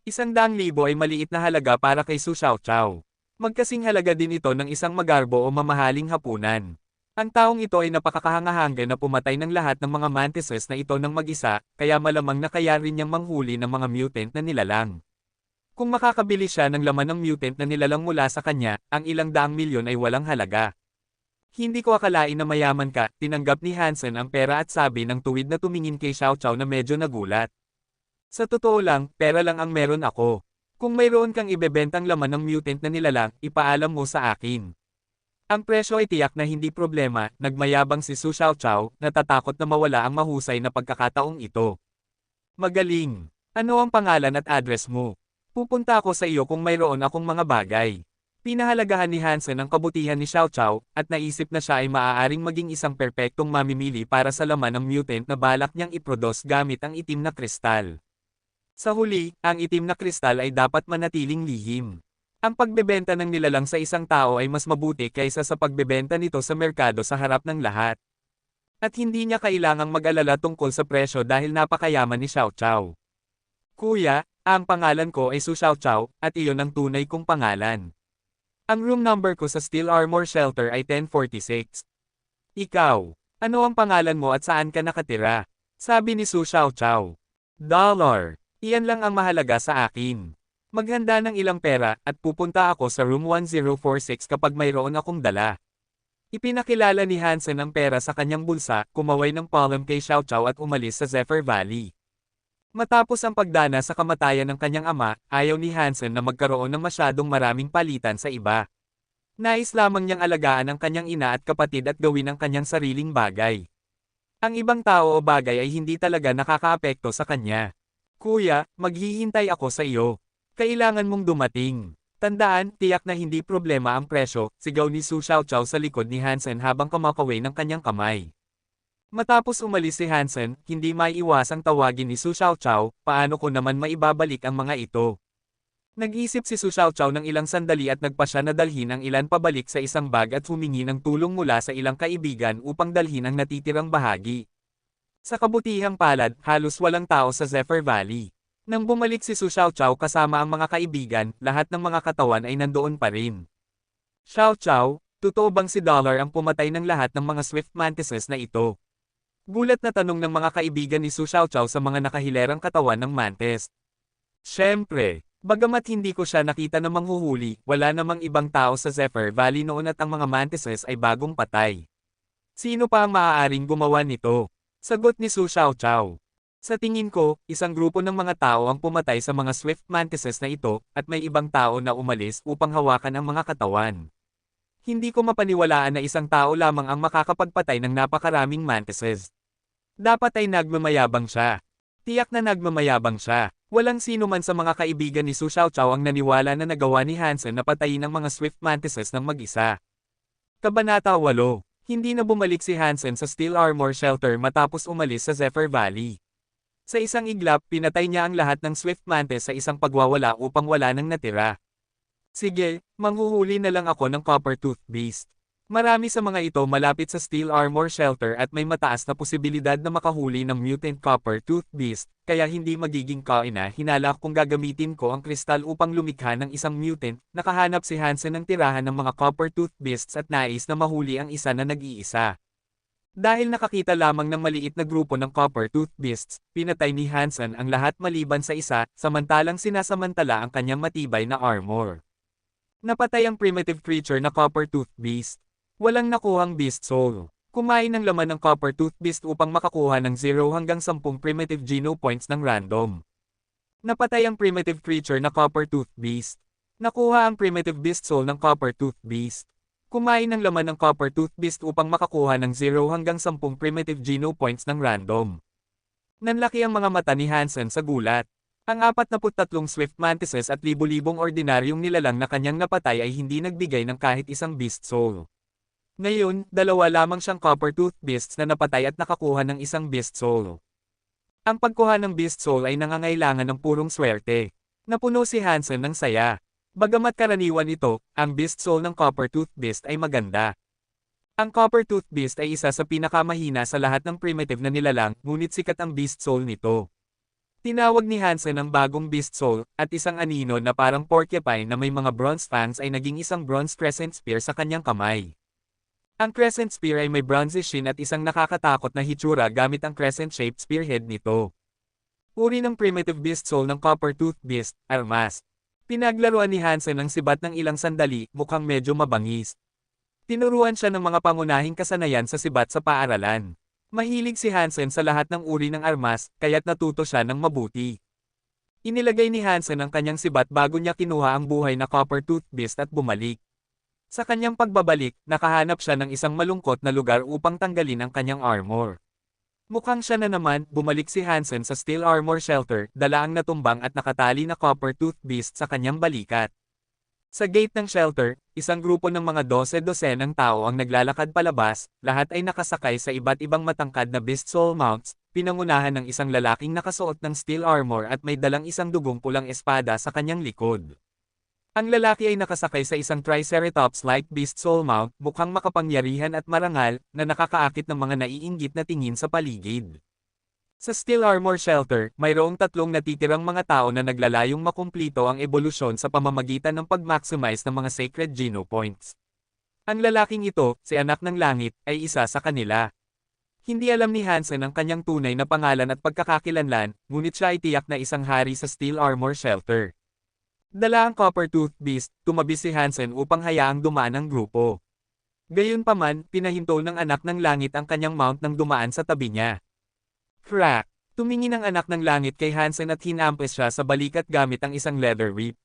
100,000 ay maliit na halaga para kay Su Xiaoqiao. Magkasing halaga din ito ng isang magarbo o mamahaling hapunan. Ang taong ito ay napakakahanga-hanga na pumatay ng lahat ng mga mantises na ito ng mag-isa, kaya malamang na kaya rin niyang manghuli ng mga mutant na nilalang. Kung makakabili siya ng laman ng mutant na nilalang mula sa kanya, ang ilang daang milyon ay walang halaga. Hindi ko akalain na mayaman ka, tinanggap ni Hansen ang pera at sabi ng tuwid na tumingin kay Xiaoqiao na medyo nagulat. Sa totoo lang, pera lang ang meron ako. Kung mayroon kang ibebentang laman ng mutant na nilalang, ipaalam mo sa akin. Ang presyo ay tiyak na hindi problema, nagmayabang si Su Xiaoqiao, natatakot na mawala ang mahusay na pagkakataong ito. Magaling. Ano ang pangalan at address mo? Pupunta ako sa iyo kung mayroon akong mga bagay. Pinahalagahan ni Hansen ang kabutihan ni Xiaoqiao, at naisip na siya ay maaaring maging isang perpektong mamimili para sa laman ng mutant na balak niyang iproduce gamit ang itim na kristal. Sa huli, ang itim na kristal ay dapat manatiling lihim. Ang pagbebenta ng nilalang sa isang tao ay mas mabuti kaysa sa pagbebenta nito sa merkado sa harap ng lahat. At hindi niya kailangang mag-alala tungkol sa presyo dahil napakayaman ni Xiaoqiao. Kuya, ang pangalan ko ay Su Xiaoqiao, at iyon ang tunay kong pangalan. Ang room number ko sa Steel Armor Shelter ay 1046. Ikaw, ano ang pangalan mo at saan ka nakatira? Sabi ni Su Xiaoqiao. $. Iyan lang ang mahalaga sa akin. Maghanda ng ilang pera, at pupunta ako sa room 1046 kapag mayroon akong dala. Ipinakilala ni Hansen ang pera sa kanyang bulsa, kumaway ng palm kay Xiaoqiao at umalis sa Zephyr Valley. Matapos ang pagdana sa kamatayan ng kanyang ama, ayaw ni Hansen na magkaroon ng masyadong maraming palitan sa iba. Nais lamang niyang alagaan ang kanyang ina at kapatid at gawin ang kanyang sariling bagay. Ang ibang tao o bagay ay hindi talaga nakakaapekto sa kanya. Kuya, maghihintay ako sa iyo. Kailangan mong dumating. Tandaan, tiyak na hindi problema ang presyo, sigaw ni Su Xiaoqiao sa likod ni Hansen habang kumakaway ng kanyang kamay. Matapos umalis si Hansen, hindi maiiwasang tawagin ni Su Xiaoqiao, paano ko naman maibabalik ang mga ito. Nag-isip si Su Xiaoqiao ng ilang sandali at nagpa siya na dalhin ang ilan pabalik sa isang bag at humingi ng tulong mula sa ilang kaibigan upang dalhin ang natitirang bahagi. Sa kabutihang palad, halos walang tao sa Zephyr Valley. Nang bumalik si Su Xiaoqiao kasama ang mga kaibigan, lahat ng mga katawan ay nandoon pa rin. Xiaoqiao, totoo bang si Dollar ang pumatay ng lahat ng mga Swift Mantises na ito? Gulat na tanong ng mga kaibigan ni Su Xiaoqiao sa mga nakahilerang katawan ng Mantis. Siyempre, bagamat hindi ko siya nakita na manghuhuli, wala namang ibang tao sa Zephyr Valley noon at ang mga Mantises ay bagong patay. Sino pa ang maaaring gumawa nito? Sagot ni Su Xiaoqiao. Sa tingin ko, isang grupo ng mga tao ang pumatay sa mga Swift Mantises na ito, at may ibang tao na umalis upang hawakan ang mga katawan. Hindi ko mapaniwalaan na isang tao lamang ang makakapagpatay ng napakaraming Mantises. Dapat ay nagmamayabang siya. Tiyak na nagmamayabang siya. Walang sino man sa mga kaibigan ni Su Xiaoqiao ang naniwala na nagawa ni Hansen na patayin ang mga Swift Mantises ng mag-isa. Kabanata 8. Hindi na bumalik si Hansen sa Steel Armor Shelter matapos umalis sa Zephyr Valley. Sa isang iglap, pinatay niya ang lahat ng Swift Mantis sa isang pagwawala upang wala nang natira. Sige, manghuhuli na lang ako ng Copper Tooth Beast. Marami sa mga ito malapit sa Steel Armor Shelter at may mataas na posibilidad na makahuli ng Mutant Copper Tooth Beast, kaya hindi magiging hinala kung gagamitin ko ang kristal upang lumikha ng isang mutant. Nakahanap si Hansen ng tirahan ng mga Copper Tooth Beasts at nais na mahuli ang isa na nag-iisa. Dahil nakakita lamang ng maliit na grupo ng Copper Tooth Beasts, pinatay ni Hansen ang lahat maliban sa isa, samantalang sinasamantala ang kanyang matibay na armor. Napatay ang primitive creature na Copper Tooth Beast. Walang nakuhang Beast Soul. Kumain ng laman ng Copper Tooth Beast upang makakuha ng 0 hanggang 10 primitive Geno Points ng random. Napatay ang primitive creature na Copper Tooth Beast. Nakuha ang primitive Beast Soul ng Copper Tooth Beast. Kumain ng laman ng Copper Tooth Beast upang makakuha ng 0 hanggang 10 primitive Geno Points ng random. Nanlaki ang mga mata ni Hansen sa gulat. Ang 43 Swift Mantises at libo-libong ordinaryong nilalang na kanyang napatay ay hindi nagbigay ng kahit isang Beast Soul. Ngayon, dalawa lamang siyang Copper Tooth Beasts na napatay at nakakuha ng isang Beast Soul. Ang pagkuha ng Beast Soul ay nangangailangan ng purong swerte. Napuno si Hansen ng saya. Bagamat karaniwan ito, ang Beast Soul ng Copper Tooth Beast ay maganda. Ang Copper Tooth Beast ay isa sa pinakamahina sa lahat ng primitive na nilalang, ngunit sikat ang Beast Soul nito. Tinawag ni Hansen ang bagong Beast Soul, at isang anino na parang porcupine na may mga bronze fangs ay naging isang bronze crescent spear sa kanyang kamay. Ang crescent spear ay may bronze sheen at isang nakakatakot na hitsura gamit ang crescent-shaped spearhead nito. Uri ng primitive Beast Soul ng Copper Tooth Beast, Armas. Pinaglaruan ni Hansen ang sibat ng ilang sandali, mukhang medyo mabangis. Tinuruan siya ng mga pangunahing kasanayan sa sibat sa paaralan. Mahilig si Hansen sa lahat ng uri ng armas, kaya't natuto siya ng mabuti. Inilagay ni Hansen ang kanyang sibat bago niya kinuha ang buhay na Copper Tooth Beast at bumalik. Sa kanyang pagbabalik, nakahanap siya ng isang malungkot na lugar upang tanggalin ang kanyang armor. Mukhang siya na naman, bumalik si Hansen sa Steel Armor Shelter, dala ang natumbang at nakatali na Copper Tooth Beast sa kanyang balikat. Sa gate ng shelter, isang grupo ng mga 12-dosenang tao ang naglalakad palabas, lahat ay nakasakay sa iba't ibang matangkad na Beast Soul mounts, pinangunahan ng isang lalaking nakasuot ng steel armor at may dalang isang dugong pulang espada sa kanyang likod. Ang lalaki ay nakasakay sa isang Triceratops-like Beast Soul mount, mukhang makapangyarihan at marangal, na nakakaakit ng mga naiinggit na tingin sa paligid. Sa Steel Armor Shelter, mayroong 3 natitirang mga tao na naglalayong makumplito ang ebolusyon sa pamamagitan ng pag-maximize ng mga Sacred Geno Points. Ang lalaking ito, si Anak ng Langit, ay isa sa kanila. Hindi alam ni Hansen ang kanyang tunay na pangalan at pagkakakilanlan, ngunit siya ay tiyak na isang hari sa Steel Armor Shelter. Dala ang Copper Tooth Beast, tumabi si Hansen upang hayaang dumaan ang grupo. Gayunpaman, pinahinto ng Anak ng Langit ang kanyang mount nang dumaan sa tabi niya. Crack! Tumingin ang Anak ng Langit kay Hansen at hinampes siya sa balikat gamit ang isang leather whip.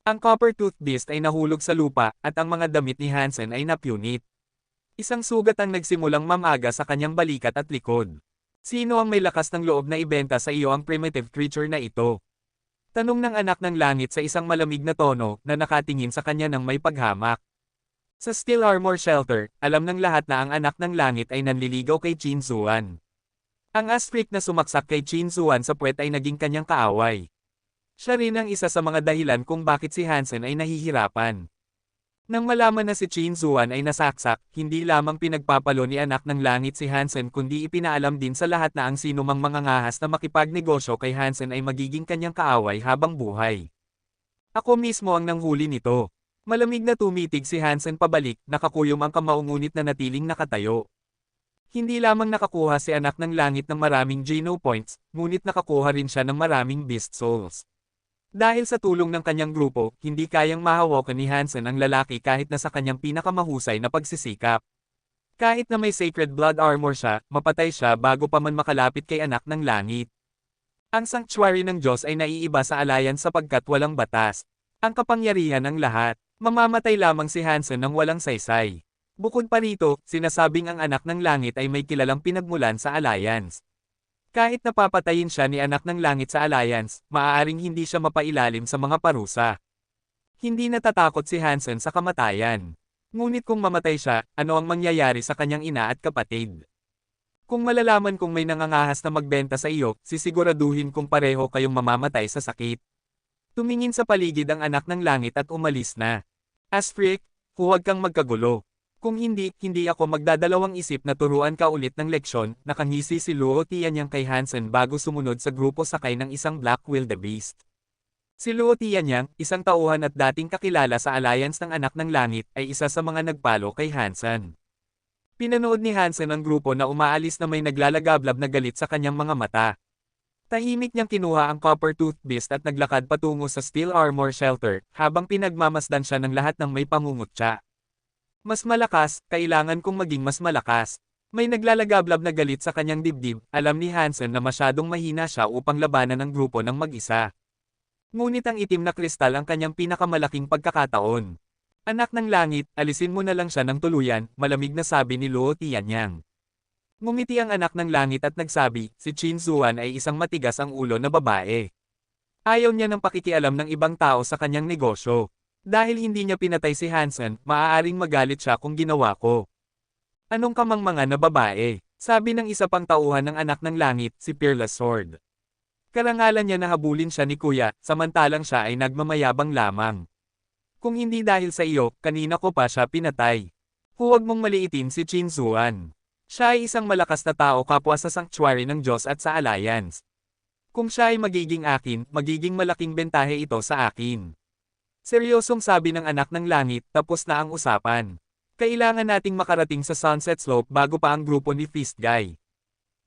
Ang Copper Tooth Beast ay nahulog sa lupa, at ang mga damit ni Hansen ay napunit. Isang sugat ang nagsimulang mamaga sa kanyang balikat at likod. Sino ang may lakas ng loob na ibenta sa iyo ang primitive creature na ito? Tanong ng anak ng langit sa isang malamig na tono na nakatingin sa kanya ng may paghamak. Sa Steel Armor Shelter, alam ng lahat na ang anak ng langit ay nanliligaw kay Qin Zuan. Ang Asfric na sumaksak kay Qin Zuan sa puwet ay naging kanyang kaaway. Siya rin ang isa sa mga dahilan kung bakit si Hansen ay nahihirapan. Nang malaman na si Qin Zuan ay nasaksak, hindi lamang pinagpapalo ni anak ng langit si Hansen kundi ipinaalam din sa lahat na ang sinumang mangangahas na makipagnegosyo kay Hansen ay magiging kanyang kaaway habang buhay. Ako mismo ang nanghuli nito. Malamig na tumitig si Hansen pabalik, nakakuyom ang kamao ngunit na natiling nakatayo. Hindi lamang nakakuha si anak ng langit ng maraming Geno points, ngunit nakakuha rin siya ng maraming Beast Souls. Dahil sa tulong ng kanyang grupo, hindi kayang mahawakan ni Hansen ang lalaki kahit na sa kanyang pinakamahusay na pagsisikap. Kahit na may Sacred Blood Armor siya, mapatay siya bago pa man makalapit kay anak ng langit. Ang Sanctuary ng Diyos ay naiiba sa Alliance sapagkat walang batas. Ang kapangyarihan ng lahat, mamamatay lamang si Hansen ng walang saysay. Bukod pa rito, sinasabing ang anak ng langit ay may kilalang pinagmulan sa Alliance. Kahit napapatayin siya ni anak ng langit sa Alliance, maaaring hindi siya mapailalim sa mga parusa. Hindi natatakot si Hansen sa kamatayan. Ngunit kung mamatay siya, ano ang mangyayari sa kanyang ina at kapatid? Kung malalaman kung may nangangahas na magbenta sa iyo, sisiguraduhin kung pareho kayong mamamatay sa sakit. Tumingin sa paligid ang anak ng langit at umalis na. Asfric, huwag kang magkagulo. Kung hindi ako magdadalawang isip na turuan ka ulit ng leksyon, nakangisi si Luo Tianyang kay Hansen bago sumunod sa grupo sakay ng isang Black Wildebeest. Si Luo Tianyang, isang tauhan at dating kakilala sa Alliance ng Anak ng Langit, ay isa sa mga nagpalo kay Hansen. Pinanood ni Hansen ang grupo na umaalis na may naglalagablab na galit sa kanyang mga mata. Tahimik niyang kinuha ang Copper Tooth Beast at naglakad patungo sa Steel Armor Shelter, habang pinagmamasdan siya ng lahat ng may pangungutya. Mas malakas, kailangan kong maging mas malakas. May naglalagablab na galit sa kanyang dibdib, alam ni Hansen na masyadong mahina siya upang labanan ang grupo ng mag-isa. Ngunit ang itim na kristal ang kanyang pinakamalaking pagkakataon. Anak ng langit, alisin mo na lang siya ng tuluyan, malamig na sabi ni Luo Tianyang. Ngumiti ang anak ng langit at nagsabi, si Qin Zuan ay isang matigas ang ulo na babae. Ayaw niya ng pakikialam ng ibang tao sa kanyang negosyo. Dahil hindi niya pinatay si Hansen, maaaring magalit siya kung ginawa ko. Anong kamangmanga na babae? Sabi ng isa pang tauhan ng anak ng langit, si Peerless Sword. Karangalan niya na habulin siya ni Kuya, samantalang siya ay nagmamayabang lamang. Kung hindi dahil sa iyo, kanina ko pa siya pinatay. Huwag mong maliitin si Qin Zuan. Siya ay isang malakas na tao kapwa sa Sanctuary ng Diyos at sa Alliance. Kung siya ay magiging akin, magiging malaking bentahe ito sa akin. Seryosong sabi ng anak ng langit, tapos na ang usapan. Kailangan nating makarating sa Sunset Slope bago pa ang grupo ni Feast Guy.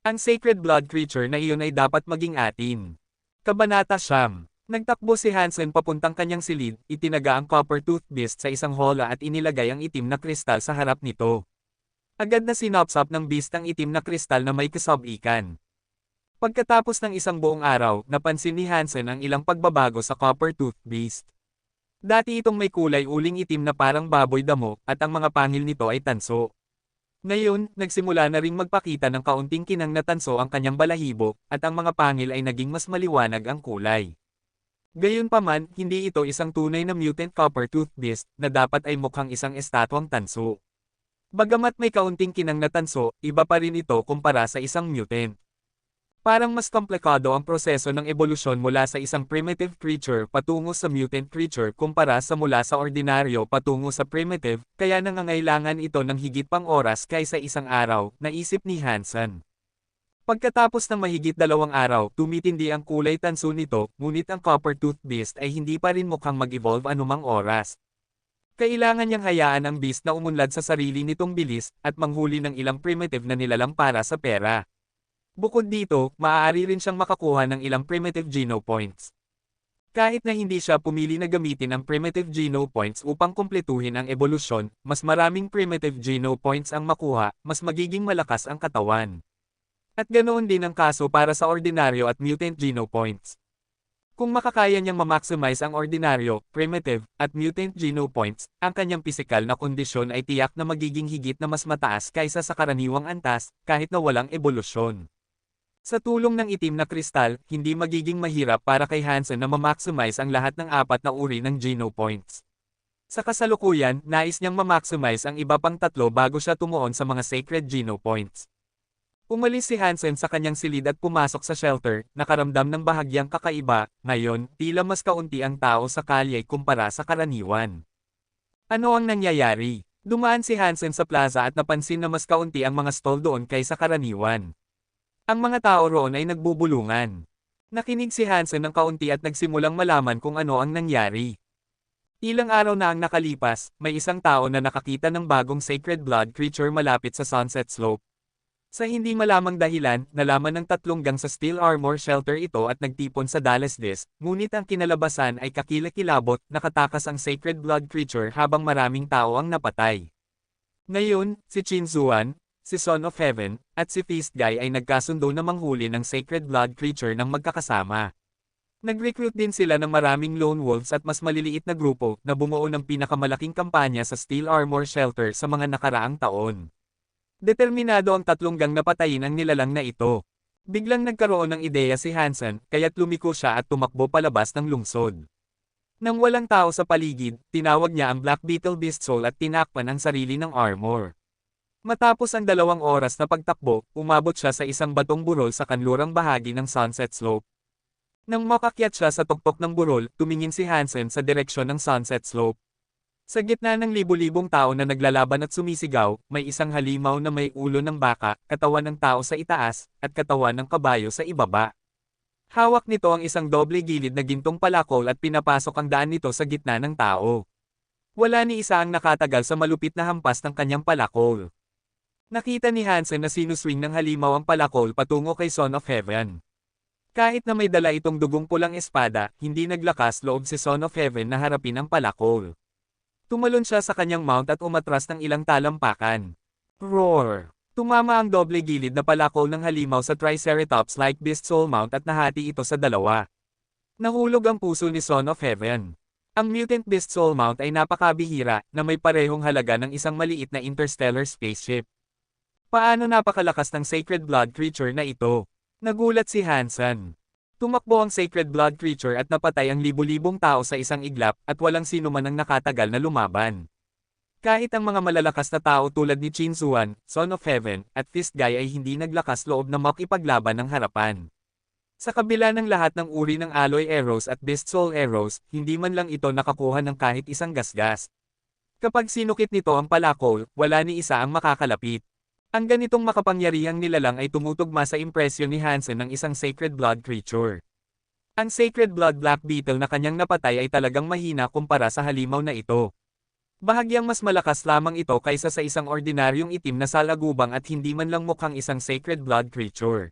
Ang Sacred Blood Creature na iyon ay dapat maging atin. Kabanata Siyam. Nagtakbo si Hansen papuntang kanyang silid, itinaga ang Copper Tooth Beast sa isang hola at inilagay ang itim na kristal sa harap nito. Agad na sinopsop ng beast ang itim na kristal na may kasob-ikan. Pagkatapos ng isang buong araw, napansin ni Hansen ang ilang pagbabago sa Copper Tooth Beast. Dati itong may kulay uling itim na parang baboy damo, at ang mga pangil nito ay tanso. Ngayon, nagsimula na ring magpakita ng kaunting kinang na tanso ang kanyang balahibo, at ang mga pangil ay naging mas maliwanag ang kulay. Gayunpaman, hindi ito isang tunay na mutant Copper Tooth Beast, na dapat ay mukhang isang estatwang tanso. Bagamat may kaunting kinang na tanso, iba pa rin ito kumpara sa isang mutant. Parang mas komplikado ang proseso ng ebolusyon mula sa isang primitive creature patungo sa mutant creature kumpara sa mula sa ordinaryo patungo sa primitive, kaya nangangailangan ito ng higit pang oras kaysa isang araw, naisip ni Hansen. Pagkatapos ng mahigit 2 araw, tumitindi ang kulay tanso nito, ngunit ang Copper Tooth Beast ay hindi pa rin mukhang mag-evolve anumang oras. Kailangan niyang hayaan ang beast na umunlad sa sarili nitong bilis, at manghuli ng ilang primitive na nilalang para sa pera. Bukod dito, maaari rin siyang makakuha ng ilang primitive Geno points. Kahit na hindi siya pumili na gamitin ang primitive Geno points upang kumpletuhin ang ebolusyon, mas maraming primitive Geno points ang makuha, mas magiging malakas ang katawan. At ganoon din ang kaso para sa ordinaryo at mutant Geno points. Kung makakaya niyang ma-maximize ang ordinaryo, primitive, at mutant geno points, ang kanyang pisikal na kondisyon ay tiyak na magiging higit na mas mataas kaysa sa karaniwang antas, kahit na walang ebolusyon. Sa tulong ng itim na kristal, hindi magiging mahirap para kay Hansen na ma-maximize ang lahat ng apat na uri ng geno points. Sa kasalukuyan, nais niyang ma-maximize ang iba pang tatlo bago siya tumuon sa mga sacred geno points. Umalis si Hansen sa kanyang silid at pumasok sa shelter, nakaramdam ng bahagyang kakaiba. Ngayon, tila mas kaunti ang tao sa kalye kumpara sa karaniwan. Ano ang nangyayari? Dumaan si Hansen sa plaza at napansin na mas kaunti ang mga stall doon kaysa karaniwan. Ang mga tao roon ay nagbubulungan. Nakinig si Hansen ng kaunti at nagsimulang malaman kung ano ang nangyari. Ilang araw na ang nakalipas, may isang tao na nakakita ng bagong sacred blood creature malapit sa Sunset Slope. Sa hindi malamang dahilan, nalaman ng tatlong gang sa steel armor shelter ito at nagtipon sa Dallas Disc, ngunit ang kinalabasan ay kakilakilabot, nakatakas ang sacred blood creature habang maraming tao ang napatay. Ngayon, si Chin Zuan, si Son of Heaven, at si Feast Guy ay nagkasundo na manghuli ng sacred blood creature ng magkakasama. Nag-recruit din sila ng maraming lone wolves at mas maliliit na grupo na bumuo ng pinakamalaking kampanya sa steel armor shelter sa mga nakaraang taon. Determinado ang tatlong gang na patayin ang nilalang na ito. Biglang nagkaroon ng ideya si Hansen, kaya't lumiko siya at tumakbo palabas ng lungsod. Nang walang tao sa paligid, tinawag niya ang Black Beetle Beast Soul at tinakpan ang sarili ng armor. Matapos ang 2 oras na pagtakbo, umabot siya sa isang batong burol sa kanlurang bahagi ng Sunset Slope. Nang makakyat siya sa tuktok ng burol, tumingin si Hansen sa direksyon ng Sunset Slope. Sa gitna ng libu-libong tao na naglalaban at sumisigaw, may isang halimaw na may ulo ng baka, katawan ng tao sa itaas, at katawan ng kabayo sa ibaba. Hawak nito ang isang doble gilid na gintong palakol at pinapasok ang daan nito sa gitna ng tao. Wala ni isa ang nakatagal sa malupit na hampas ng kanyang palakol. Nakita ni Hansen na sinuswing ng halimaw ang palakol patungo kay Son of Heaven. Kahit na may dala itong dugong pulang espada, hindi naglakas loob si Son of Heaven na harapin ang palakol. Tumalon siya sa kanyang mount at umatras ng ilang talampakan. Roar! Tumama ang doble gilid na palakol ng halimaw sa Triceratops-like Beast Soul mount at nahati ito sa dalawa. Nahulog ang puso ni Son of Heaven. Ang Mutant Beast Soul mount ay napakabihira, na may parehong halaga ng isang maliit na interstellar spaceship. Paano napakalakas ng sacred blood creature na ito? Nagulat si Hansen. Tumakbo ang sacred blood creature at napatay ang libu-libong tao sa isang iglap at walang sino man ang nakatagal na lumaban. Kahit ang mga malalakas na tao tulad ni Chin Zuan, Son of Heaven, at Fist Guy ay hindi naglakas loob na makipaglaban ng harapan. Sa kabila ng lahat ng uri ng alloy arrows at beast soul arrows, hindi man lang ito nakakuha ng kahit isang gasgas. Kapag sinukit nito ang palakol, wala ni isa ang makakalapit. Ang ganitong makapangyarihang nilalang ay tumutugma sa impresyon ni Hansen ng isang sacred blood creature. Ang sacred blood black beetle na kanyang napatay ay talagang mahina kumpara sa halimaw na ito. Bahagyang mas malakas lamang ito kaysa sa isang ordinaryong itim na salagubang at hindi man lang mukhang isang sacred blood creature.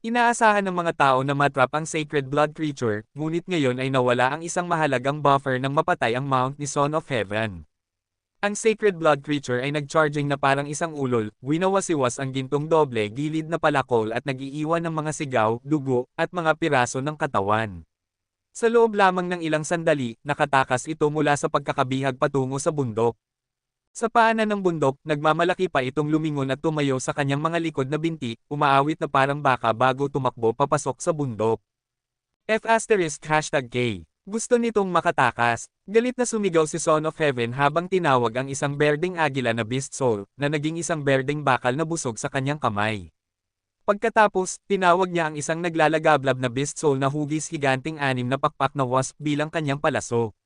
Inaasahan ng mga tao na matrap ang sacred blood creature, ngunit ngayon ay nawala ang isang mahalagang buffer nang mapatay ang mount ni Son of Heaven. Ang sacred blood creature ay nag-charging na parang isang ulol, winawasiwas ang gintong doble gilid na palakol at nag-iiwan ng mga sigaw, dugo, at mga piraso ng katawan. Sa loob lamang ng ilang sandali, nakatakas ito mula sa pagkakabihag patungo sa bundok. Sa paanan ng bundok, nagmamalaki pa itong lumingon at tumayo sa kanyang mga likod na binti, umaawit na parang baka bago tumakbo papasok sa bundok. #K. Gusto nitong makatakas. Galit na sumigaw si Son of Heaven habang tinawag ang isang berdeng agila na beast soul, na naging isang berdeng bakal na busog sa kanyang kamay. Pagkatapos, tinawag niya ang isang naglalagablab na beast soul na hugis higanting 6 na pakpak na wasp bilang kanyang palaso.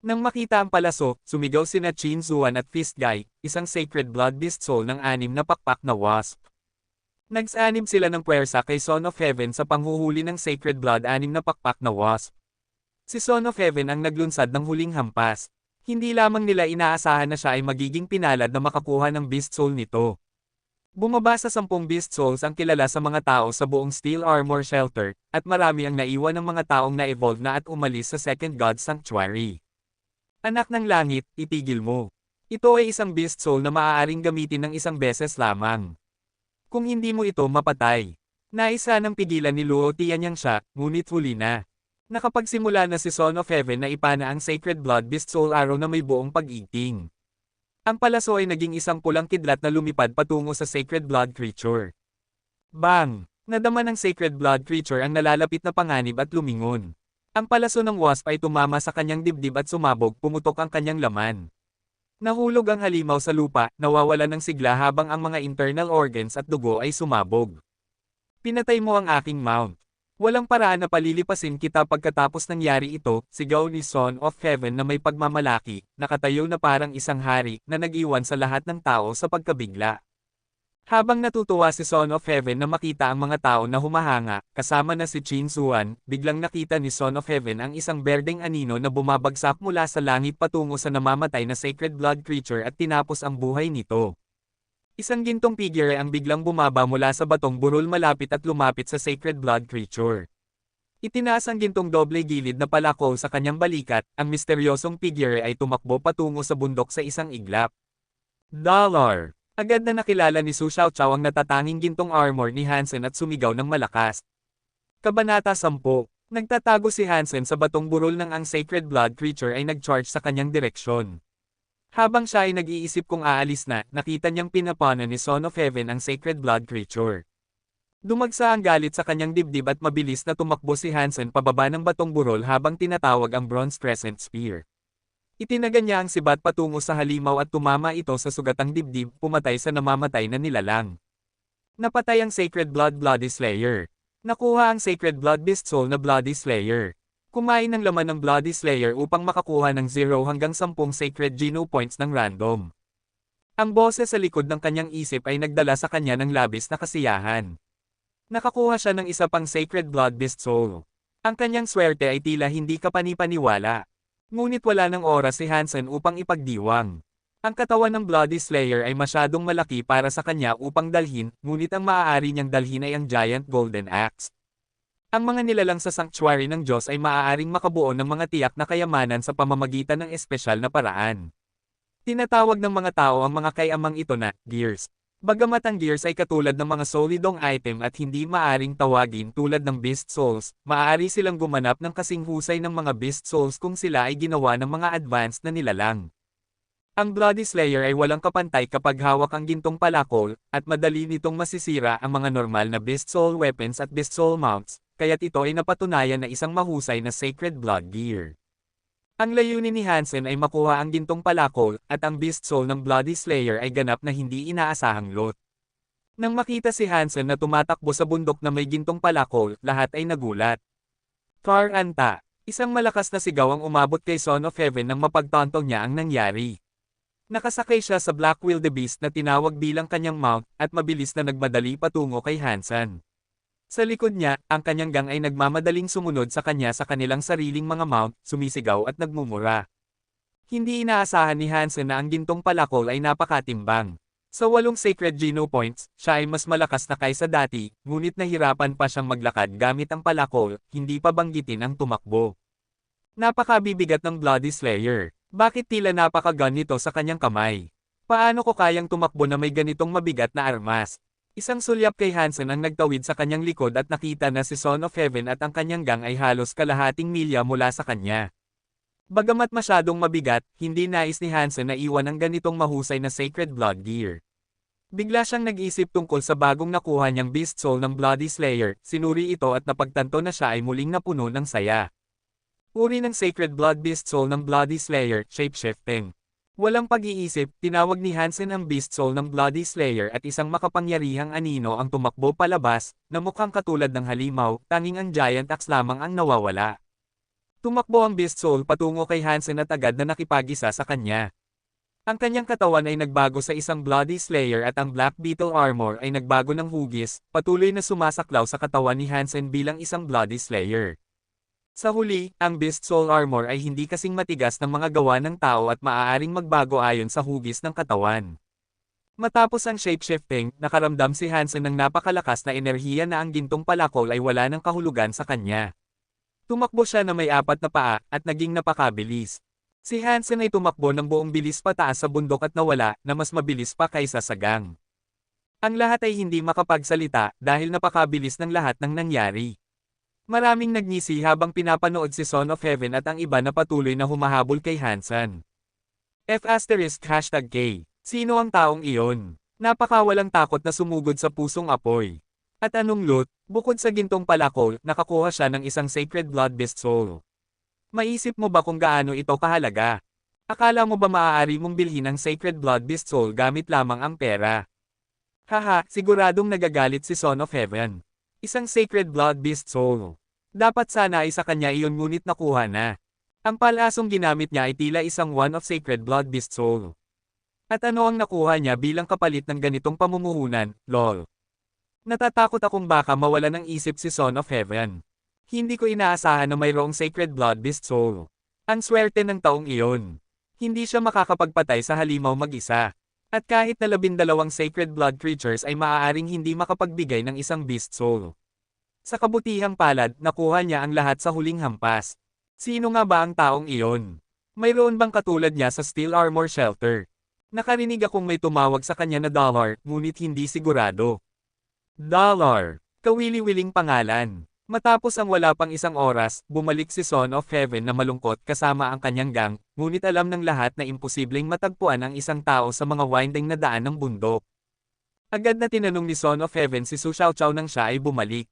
Nang makita ang palaso, sumigaw sina Chin Zuan at Fist Guy, isang sacred blood beast soul ng 6 na pakpak na wasp. Nagsanib sila ng puwersa kay Son of Heaven sa panghuhuli ng sacred blood 6 na pakpak na wasp. Si Son of Heaven ang naglunsad ng huling hampas. Hindi lamang nila inaasahan na siya ay magiging pinalad na makakuha ng beast soul nito. Bumaba sa 10 beast souls ang kilala sa mga tao sa buong steel armor shelter, at marami ang naiwan ng mga taong na-evolve na at umalis sa Second God Sanctuary. Anak ng langit, itigil mo. Ito ay isang beast soul na maaaring gamitin ng isang beses lamang. Kung hindi mo ito mapatay. Naisa ng pigilan ni Luo Tianyang siya, ngunit huli na. Nakapagsimula na si Son of Heaven na ipana ang Sacred Blood Beast Soul Arrow na may buong pag-iting. Ang palaso ay naging isang pulang kidlat na lumipad patungo sa Sacred Blood Creature. Bang! Nadama ng Sacred Blood Creature ang nalalapit na panganib at lumingon. Ang palaso ng wasp ay tumama sa kanyang dibdib at sumabog, pumutok ang kanyang laman. Nahulog ang halimaw sa lupa, nawawala ng sigla habang ang mga internal organs at dugo ay sumabog. Pinatay mo ang aking mount. Walang paraan na palilipasin kita pagkatapos nangyari ito, sigaw ni Son of Heaven na may pagmamalaki, nakatayo na parang isang hari na nag-iwan sa lahat ng tao sa pagkabigla. Habang natutuwa si Son of Heaven na makita ang mga tao na humahanga, kasama na si Qin Zuan, biglang nakita ni Son of Heaven ang isang berdeng anino na bumabagsak mula sa langit patungo sa namamatay na Sacred Blood Creature at tinapos ang buhay nito. Isang gintong figure ang biglang bumaba mula sa batong burol malapit at lumapit sa Sacred Blood Creature. Itinaas ang gintong doble gilid na palako sa kanyang balikat, ang misteryosong figure ay tumakbo patungo sa bundok sa isang iglap. Dollar! Agad na nakilala ni Su Xiaoqiao ang natatanging gintong armor ni Hansen at sumigaw ng malakas. Kabanata 10. Nagtatago si Hansen sa batong burol ng ang Sacred Blood Creature ay nag-charge sa kanyang direksyon. Habang siya ay nag-iisip kung aalis na, nakita niyang pinapana ni Son of Heaven ang Sacred Blood Creature. Dumagsa ang galit sa kanyang dibdib at mabilis na tumakbo si Hansen pababa ng batong burol habang tinatawag ang Bronze Crescent Spear. Itinaga niya ang sibat patungo sa halimaw at tumama ito sa sugatang dibdib, pumatay sa namamatay na nilalang. Napatay ang Sacred Blood Bloody Slayer. Nakuha ang Sacred Blood Beast Soul na Bloody Slayer. Kumain ng laman ng Bloody Slayer upang makakuha ng 0 hanggang 10 Sacred Geno Points ng random. Ang boses sa likod ng kanyang isip ay nagdala sa kanya ng labis na kasiyahan. Nakakuha siya ng isa pang Sacred Blood Beast Soul. Ang kanyang swerte ay tila hindi kapani-paniwala. Ngunit wala ng oras si Hansen upang ipagdiwang. Ang katawan ng Bloody Slayer ay masyadong malaki para sa kanya upang dalhin, ngunit ang maaari niyang dalhin ay ang Giant Golden Axe. Ang mga nilalang sa sanctuary ng Diyos ay maaaring makabuo ng mga tiyak na kayamanan sa pamamagitan ng espesyal na paraan. Tinatawag ng mga tao ang mga kayamang ito na gears. Bagamat ang gears ay katulad ng mga solidong item at hindi maaaring tawagin tulad ng Beast Souls, maaari silang gumanap ng kasing husay ng mga Beast Souls kung sila ay ginawa ng mga advanced na nilalang. Ang Bloody Slayer ay walang kapantay kapag hawak ang gintong palakol, at madali nitong masisira ang mga normal na Beast Soul weapons at Beast Soul mounts, kaya't ito ay napatunayan na isang mahusay na Sacred Blood Gear. Ang layunin ni Hansen ay makuha ang gintong palakol, at ang Beast Soul ng Bloody Slayer ay ganap na hindi inaasahang lot. Nang makita si Hansen na tumatakbo sa bundok na may gintong palakol, lahat ay nagulat. Karanta! Isang malakas na sigaw ang umabot kay Son of Heaven nang mapagtantong niya ang nangyari. Nakasakay siya sa Black Wildebeest na tinawag bilang kanyang mount, at mabilis na nagmadali patungo kay Hansen. Sa likod niya, ang kanyang gang ay nagmamadaling sumunod sa kanya sa kanilang sariling mga mount, sumisigaw at nagmumura. Hindi inaasahan ni Hansen na ang gintong palakol ay napakatimbang. Sa 8 Sacred Geno Points, siya ay mas malakas na kaysa dati, ngunit nahirapan pa siyang maglakad gamit ang palakol, hindi pa banggitin ang tumakbo. Napakabibigat ng Bloody Slayer. Bakit tila napakagan nito sa kanyang kamay? Paano ko kayang tumakbo na may ganitong mabigat na armas? Isang sulyap kay Hansen ang nagtawid sa kanyang likod at nakita na si Son of Heaven at ang kanyang gang ay halos kalahating milya mula sa kanya. Bagamat masyadong mabigat, hindi nais ni Hansen na iwan ang ganitong mahusay na Sacred Blood Gear. Bigla siyang nag-isip tungkol sa bagong nakuha niyang Beast Soul ng Bloody Slayer, sinuri ito at napagtanto na siya ay muling napuno ng saya. Uri ng Sacred Blood Beast Soul ng Bloody Slayer, Shapeshifting. Walang pag-iisip, tinawag ni Hansen ang Beast Soul ng Bloody Slayer at isang makapangyarihang anino ang tumakbo palabas, na mukhang katulad ng halimaw, tanging ang Giant Axe lamang ang nawawala. Tumakbo ang Beast Soul patungo kay Hansen at agad na nakipag-isa sa kanya. Ang kanyang katawan ay nagbago sa isang Bloody Slayer at ang Black Beetle Armor ay nagbago ng hugis, patuloy na sumasaklaw sa katawan ni Hansen bilang isang Bloody Slayer. Sa huli, ang Beast Soul Armor ay hindi kasing matigas ng mga gawa ng tao at maaaring magbago ayon sa hugis ng katawan. Matapos ang shapeshifting, nakaramdam si Hansen ng napakalakas na enerhiya na ang gintong palakol ay wala ng kahulugan sa kanya. Tumakbo siya na may 4 na paa, at naging napakabilis. Si Hansen ay tumakbo ng buong bilis pataas sa bundok at nawala, na mas mabilis pa kaysa sa gang. Ang lahat ay hindi makapagsalita, dahil napakabilis ng lahat ng nangyari. Maraming nagngisi habang pinapanood si Son of Heaven at ang iba na patuloy na humahabol kay Hansen. #K. Sino ang taong iyon? Napakawalang takot na sumugod sa pusong apoy. At anong loot, bukod sa gintong palakol, nakakuha siya ng isang Sacred Blood Beast Soul. Maisip mo ba kung gaano ito kahalaga? Akala mo ba maaari mong bilhin ang Sacred Blood Beast Soul gamit lamang ang pera? Haha, siguradong nagagalit si Son of Heaven. Isang Sacred Blood Beast Soul. Dapat sana ay sa kanya iyon ngunit nakuha na. Ang palasong ginamit niya ay tila isang one of Sacred Blood Beast Soul. At ano ang nakuha niya bilang kapalit ng ganitong pamumuhunan, lol. Natatakot akong baka mawala ng isip si Son of Heaven. Hindi ko inaasahan na mayroong Sacred Blood Beast Soul. Ang swerte ng taong iyon. Hindi siya makakapagpatay sa halimaw mag-isa. At kahit na 12 Sacred Blood Creatures ay maaaring hindi makapagbigay ng isang Beast Soul. Sa kabutihang palad, nakuha niya ang lahat sa huling hampas. Sino nga ba ang taong iyon? Mayroon bang katulad niya sa Steel Armor Shelter? Nakarinig akong may tumawag sa kanya na Dollar, ngunit hindi sigurado. Dollar. Kawili-wiling pangalan. Matapos ang wala pang isang oras, bumalik si Son of Heaven na malungkot kasama ang kanyang gang, ngunit alam ng lahat na imposibleng matagpuan ang isang tao sa mga winding na daan ng bundok. Agad na tinanong ni Son of Heaven si Su Xiaoqiao nang siya ay bumalik.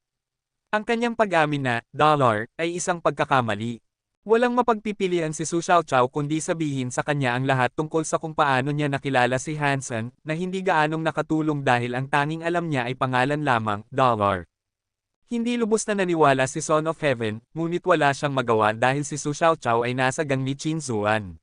Ang kanyang pag-amin na, Dollar, ay isang pagkakamali. Walang mapagpipilian si Su Xiaoqiao kundi sabihin sa kanya ang lahat tungkol sa kung paano niya nakilala si Hansen, na hindi gaanong nakatulong dahil ang tanging alam niya ay pangalan lamang, Dollar. Hindi lubos na naniwala si Son of Heaven, ngunit wala siyang magawa dahil si Su Xiaoqiao ay nasa gang ni Qin Zuan.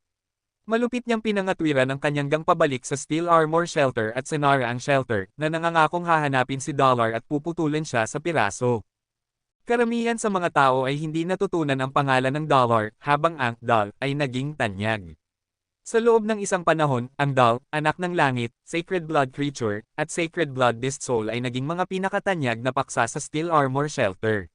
Malupit niyang pinangatwiran ang kanyang gang pabalik sa Steel Armor Shelter at Senara ang shelter, na nangangakong hahanapin si Dollar at puputulin siya sa piraso. Karamihan sa mga tao ay hindi natutunan ang pangalan ng Dollar, habang ang Doll ay naging tanyag. Sa loob ng isang panahon, ang Doll, anak ng langit, Sacred Blood Creature, at Sacred Blood Beast Soul ay naging mga pinakatanyag na paksa sa Steel Armor Shelter.